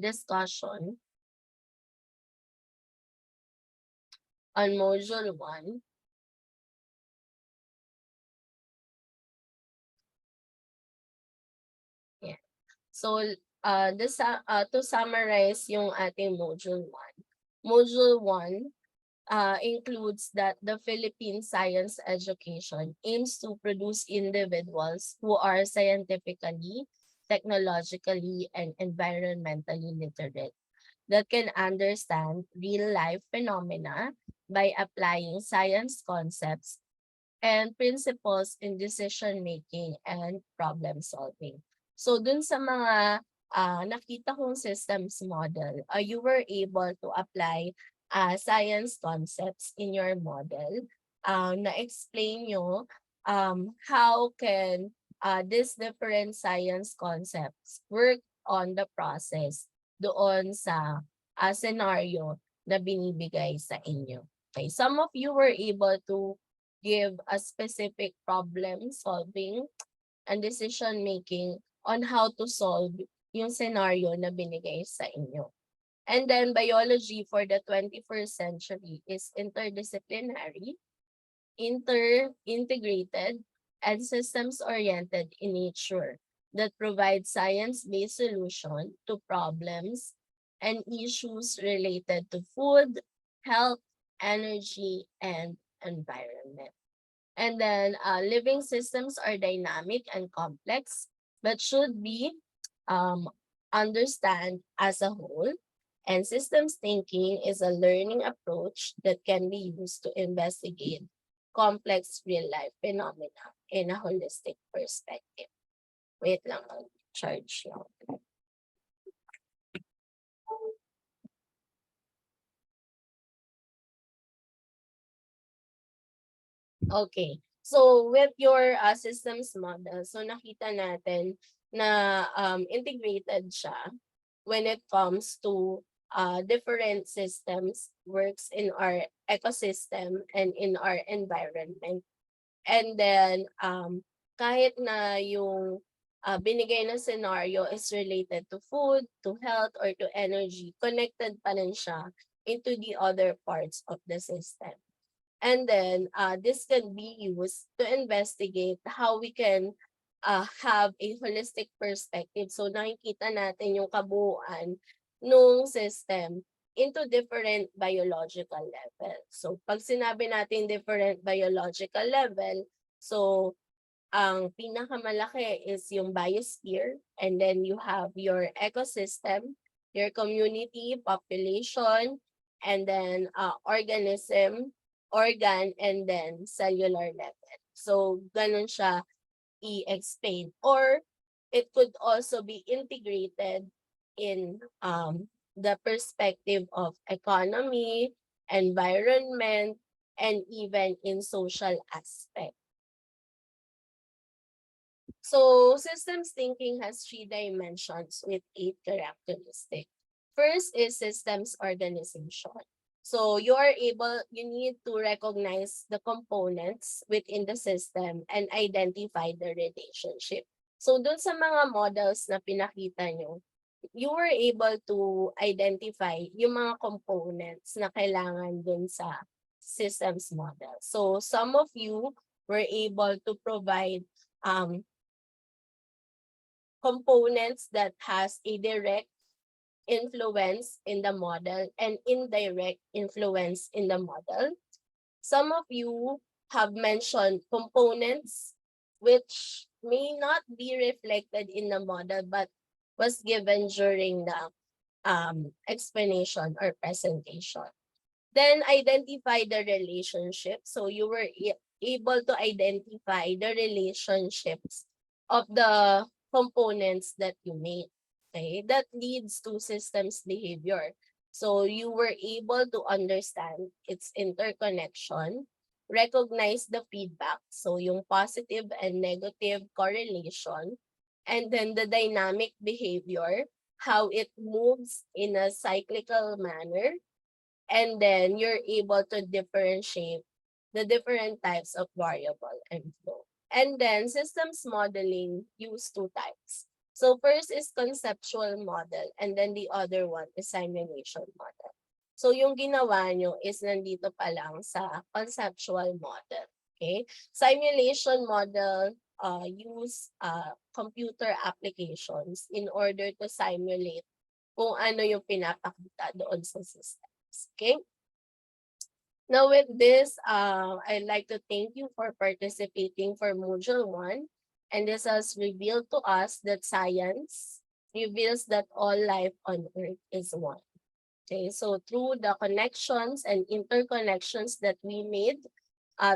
discussion on Module 1, yeah. So, to summarize yung ating Module 1, Module 1 includes that the Philippine science education aims to produce individuals who are scientifically, technologically, and environmentally literate that can understand real-life phenomena by applying science concepts and principles in decision-making and problem-solving. So dun sa mga nakita kong systems model, you were able to apply science concepts in your model. Na-explain nyo how can these different science concepts work on the process doon sa scenario na binibigay sa inyo. Okay, some of you were able to give a specific problem solving and decision making on how to solve yung scenario na binigay sa inyo. And then biology for the 21st century is interdisciplinary. integrated, and systems-oriented in nature that provide science-based solution to problems and issues related to food, health, energy, and environment. And then living systems are dynamic and complex, but should be understand as a whole. And systems thinking is a learning approach that can be used to investigate complex real-life phenomena in a holistic perspective. Wait lang, I'll charge lang. Okay. So with your systems model, so nakita natin na integrated siya when it comes to different systems works in our ecosystem and in our environment. And then kahit na yung binigay na scenario is related to food, to health, or to energy, connected pa rin siya into the other parts of the system. And then this can be used to investigate how we can have a holistic perspective. So nakikita natin yung kabuuan ng system into different biological level. So pag sinabi natin different biological level, so ang pinakamalaki is yung biosphere, and then you have your ecosystem, your community, population, and then organism, organ, and then cellular level. So ganun siya i-explain. Or it could also be integrated in the perspective of economy, environment, and even in social aspect. So systems thinking has 3 dimensions with 8 characteristics. First is systems organization. So you need to recognize the components within the system and identify the relationship. So dun sa mga models na pinakita nyo, you were able to identify yung mga components na kailangan dun sa systems model. So some of you were able to provide components that has a direct influence in the model and indirect influence in the model. Some of you have mentioned components which may not be reflected in the model but was given during the explanation or presentation. Then identify the relationship. So you were able to identify the relationships of the components that you made. Okay, that leads to systems behavior. So you were able to understand its interconnection, recognize the feedback, so yung positive and negative correlation, and then the dynamic behavior, how it moves in a cyclical manner, and then you're able to differentiate the different types of variable and flow. And then systems modeling use 2 types. So first is conceptual model, and then the other one is simulation model. So yung ginawa nyo is nandito pa lang sa conceptual model. Okay? Simulation model use computer applications in order to simulate kung ano yung pinapakita doon sa systems. Okay? Now with this, I'd like to thank you for participating for Module 1. And this has revealed to us that science reveals that all life on Earth is one. Okay, so through the connections and interconnections that we made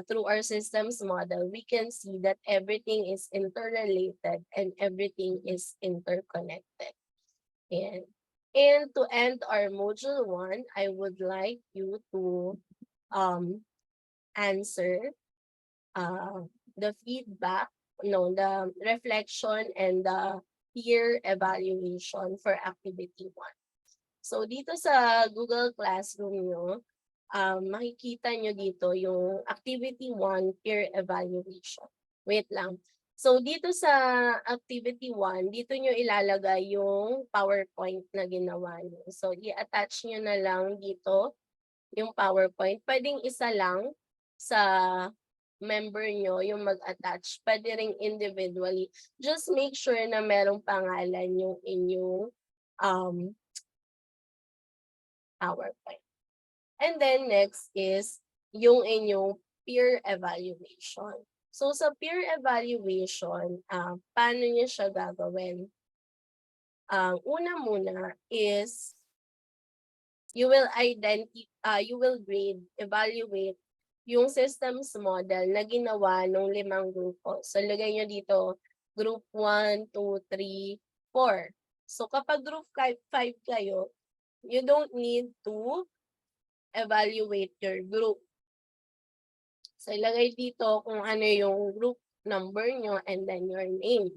through our systems model, we can see that everything is interrelated and everything is interconnected. And to end our Module 1, I would like you to answer the feedback, the reflection and the peer evaluation for activity 1. So dito sa Google Classroom nyo, makikita nyo dito yung activity 1 peer evaluation. Wait lang. So dito sa activity 1, dito nyo ilalagay yung PowerPoint na ginawa nyo. So i-attach nyo na lang dito yung PowerPoint. Pwedeng isa lang sa member nyo yung mag-attach, pwede ring individually. Just make sure na merong pangalan yung inyong PowerPoint. And then next is yung inyong peer evaluation. So sa peer evaluation, paano niyo siya gagawin? Una muna is you will grade, evaluate yung systems model na ginawa ng 5 grupo. So lagay nyo dito group 1, 2, 3, 4. So kapag group 5 kayo, you don't need to evaluate your group. So ilagay dito kung ano yung group number nyo and then your name.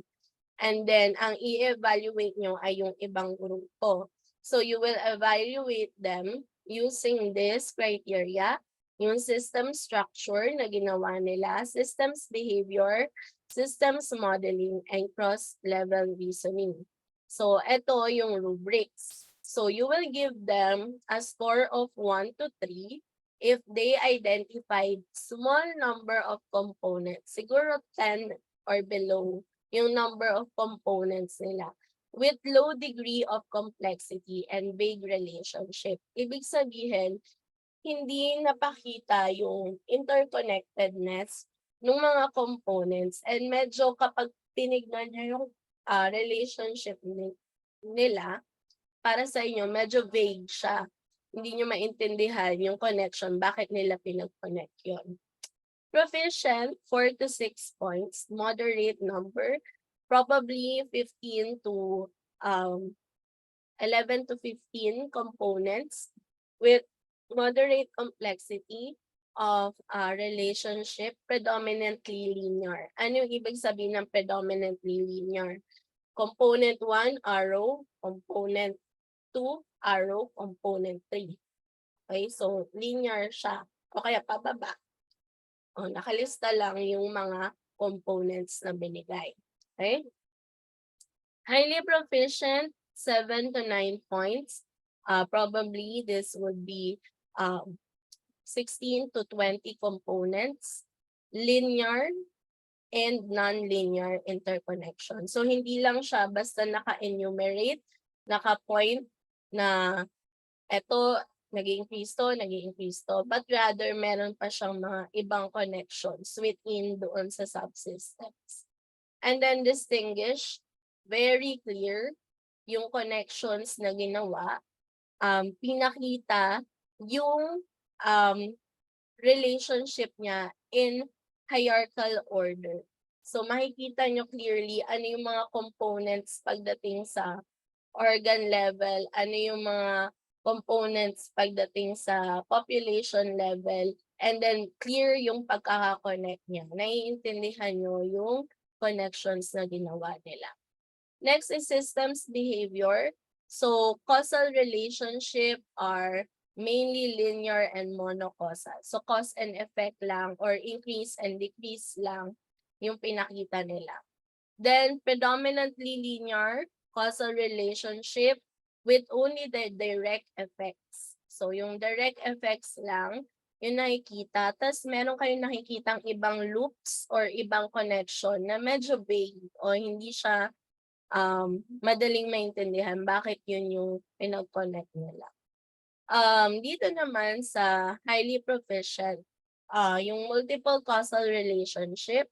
And then ang i-evaluate nyo ay yung ibang grupo. So you will evaluate them using this criteria, yung system structure na ginawa nila, systems behavior, systems modeling, and cross-level reasoning. So ito yung rubrics. So you will give them a score of 1 to 3 if they identified small number of components, siguro 10 or below yung number of components nila with low degree of complexity and vague relationship. Ibig sabihin, hindi napakita yung interconnectedness ng mga components and medyo kapag tinignan nyo yung relationship nila, para sa inyo, medyo vague siya. Hindi nyo maintindihan yung connection, bakit nila pinag-connect yun. Proficient, 4 to 6 points. Moderate number, probably 15 to 11 to 15 components with moderate complexity of relationship, predominantly linear. Ano yung ibig sabihin ng predominantly linear? Component 1, arrow. Component 2, arrow. Component 3. Okay, so linear siya. O kaya pababa. O, nakalista lang yung mga components na binigay. Okay? Highly proficient, 7 to 9 points. Probably this would be 16 to 20 components. Linear and non-linear interconnection. So hindi lang siya basta naka-enumerate, naka-point na eto, nag-increase to, but rather meron pa siyang mga ibang connections within doon sa subsystems. And then distinguish, very clear yung connections na ginawa, pinakita yung relationship niya in hierarchical order. So makikita nyo clearly ano yung mga components pagdating sa organ level, ano yung mga components pagdating sa population level, and then clear yung pagkakakonect niya. Naiintindihan nyo yung connections na ginawa nila. Next is systems behavior. So causal relationship are mainly linear and monocausal. So cause and effect lang or increase and decrease lang yung pinakita nila. Then predominantly linear causal relationship with only the direct effects. So yung direct effects lang yung nakikita. Tapos meron kayong nakikitang ibang loops or ibang connection na medyo vague o hindi siya madaling maintindihan bakit yun yung pinag-connect nila. Dito naman sa highly proficient, yung multiple causal relationship,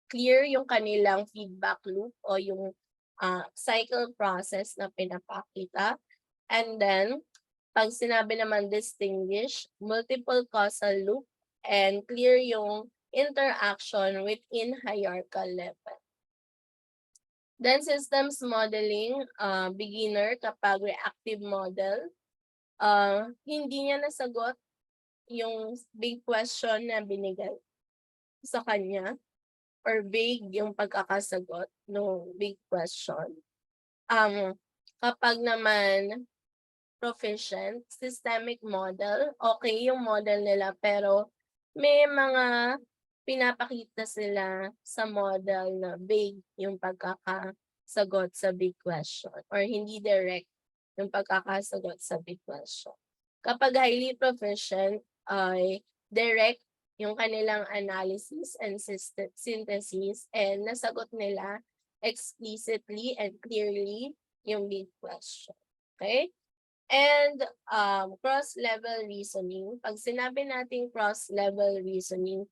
clear yung kanilang feedback loop o yung cycle process na pinapakita. And then, pag sinabi naman distinguish, multiple causal loop and clear yung interaction within hierarchical level. Then systems modeling, beginner kapag reactive model, hindi niya nasagot yung big question na binigay sa kanya or vague yung pagkakasagot no big question. Kapag naman proficient, systemic model, okay yung model nila pero may mga pinapakita sila sa model na vague yung pagkakasagot sa big question or hindi direct yung pagkakasagot sa big question. Kapag highly proficient, ay direct yung kanilang analysis and synthesis, and nasagot nila explicitly and clearly yung big question. Okay? And cross-level reasoning. Pag sinabi natin cross-level reasoning,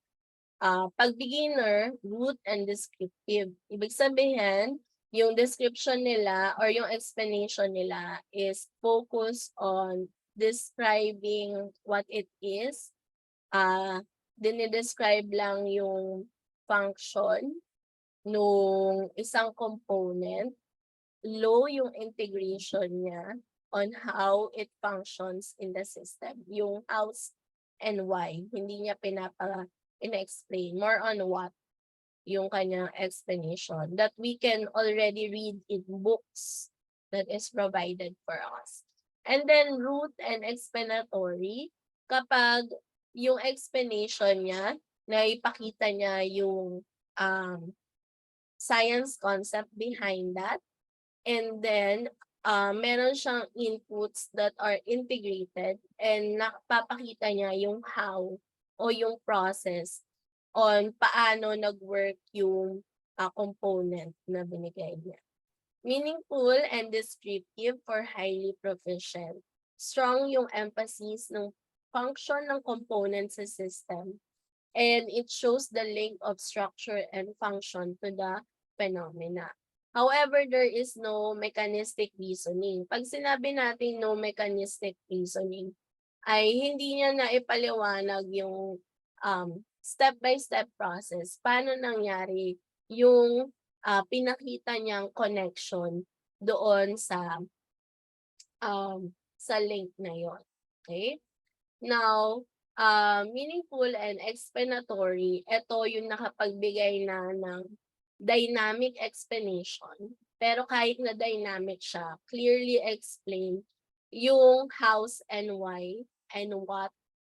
pag beginner, root and descriptive. Ibig sabihin, yung description nila or yung explanation nila is focused on describing what it is. Dinidescribe lang yung function nung isang component, low yung integration niya on how it functions in the system. Yung hows and why, hindi niya ina-explain. More on what, yung kanyang explanation that we can already read in books that is provided for us. And then root and explanatory, kapag yung explanation niya, na ipakita niya yung science concept behind that, and then meron siyang inputs that are integrated and napapakita niya yung how o yung process on paano nag-work yung component na binigay niya. Meaningful and descriptive for highly proficient. Strong yung emphasis ng function ng component sa system, and it shows the link of structure and function to the phenomena. However, there is no mechanistic reasoning. Pag sinabi natin no mechanistic reasoning, ay hindi niya na ipaliwanag yung step-by-step process. Paano nangyari yung pinakita niyang connection doon sa link na yon. Okay? Now, meaningful and explanatory, ito yung nakapagbigay na ng dynamic explanation. Pero kahit na dynamic siya, clearly explain yung hows and why and what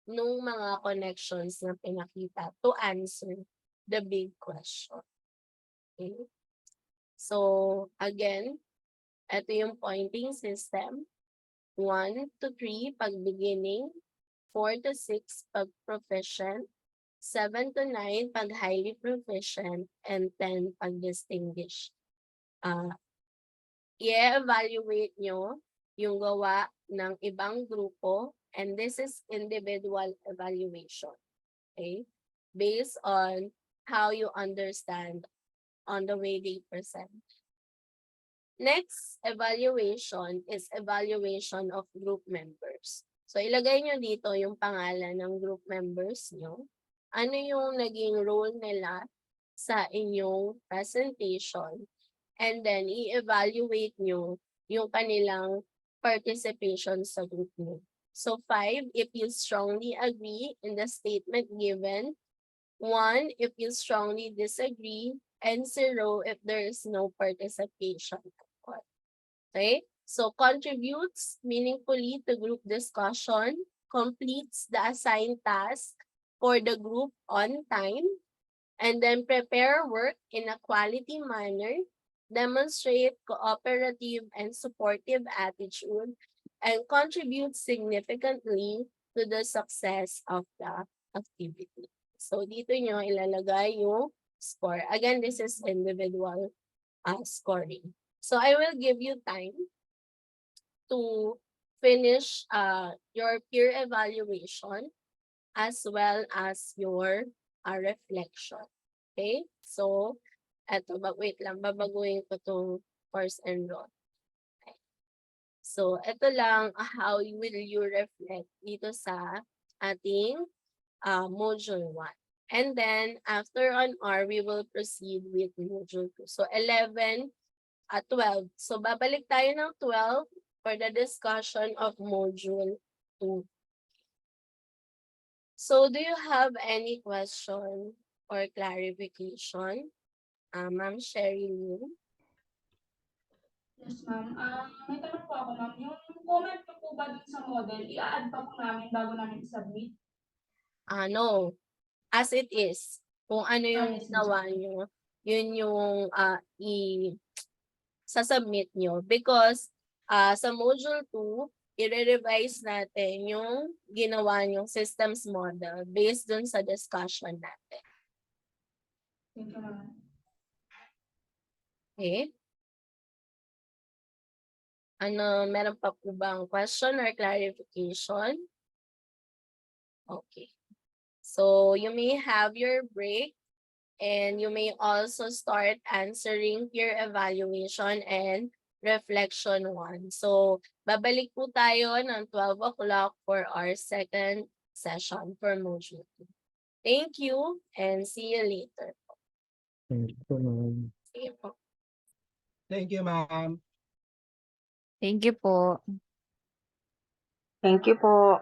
nung mga connections na pinakita to answer the big question. Okay? So, again, ito yung pointing system. 1 to 3 pag beginning, 4 to 6 pag proficient, 7 to 9 pag highly proficient, and 10 pag distinguished. I-evaluate nyo yung gawa ng ibang grupo, and this is individual evaluation. Okay? Based on how you understand on the way they present. Next evaluation is evaluation of group members. So ilagay nyo dito yung pangalan ng group members nyo. Ano yung naging role nila sa inyong presentation. And then i-evaluate nyo yung kanilang participation sa group nyo. So 5, if you strongly agree in the statement given. 1, if you strongly disagree. And 0, if there is no participation. Okay, so contributes meaningfully to group discussion, completes the assigned task for the group on time, and then prepare work in a quality manner, demonstrate cooperative and supportive attitude, and contribute significantly to the success of the activity. So dito nyo ilalagay yung score. Again, this is individual scoring. So I will give you time to finish your peer evaluation as well as your reflection. Okay? So, wait lang, babaguhin ko itong course enroll. Okay. So, ito lang how will you reflect dito sa ating module 1. And then, after on R, we will proceed with module 2. So, 11 at 12. So, babalik tayo ng 12 for the discussion of module 2. So, do you have any question or clarification? Ma'am Sherry Lynn? Yes, ma'am. May tanong po ako, ma'am. Yung comment ko po ba dun sa model, i-add pa po namin bago namin i-submit? No. As it is. Kung ano yung Yes, ginawa nyo, yun yung sasubmit nyo. Because sa module 2, i-revise natin yung ginawa niyong systems model based dun sa discussion natin. Thank you, ma'am. Okay? Meron pa po bang question or clarification? Okay. So you may have your break and you may also start answering your evaluation and reflection 1. So babalik po tayo ng 12 o'clock for our second session for module 2. Thank you and see you later. Thank you, ma'am. Sige po. Thank you, ma'am. Thank you po. Thank you po.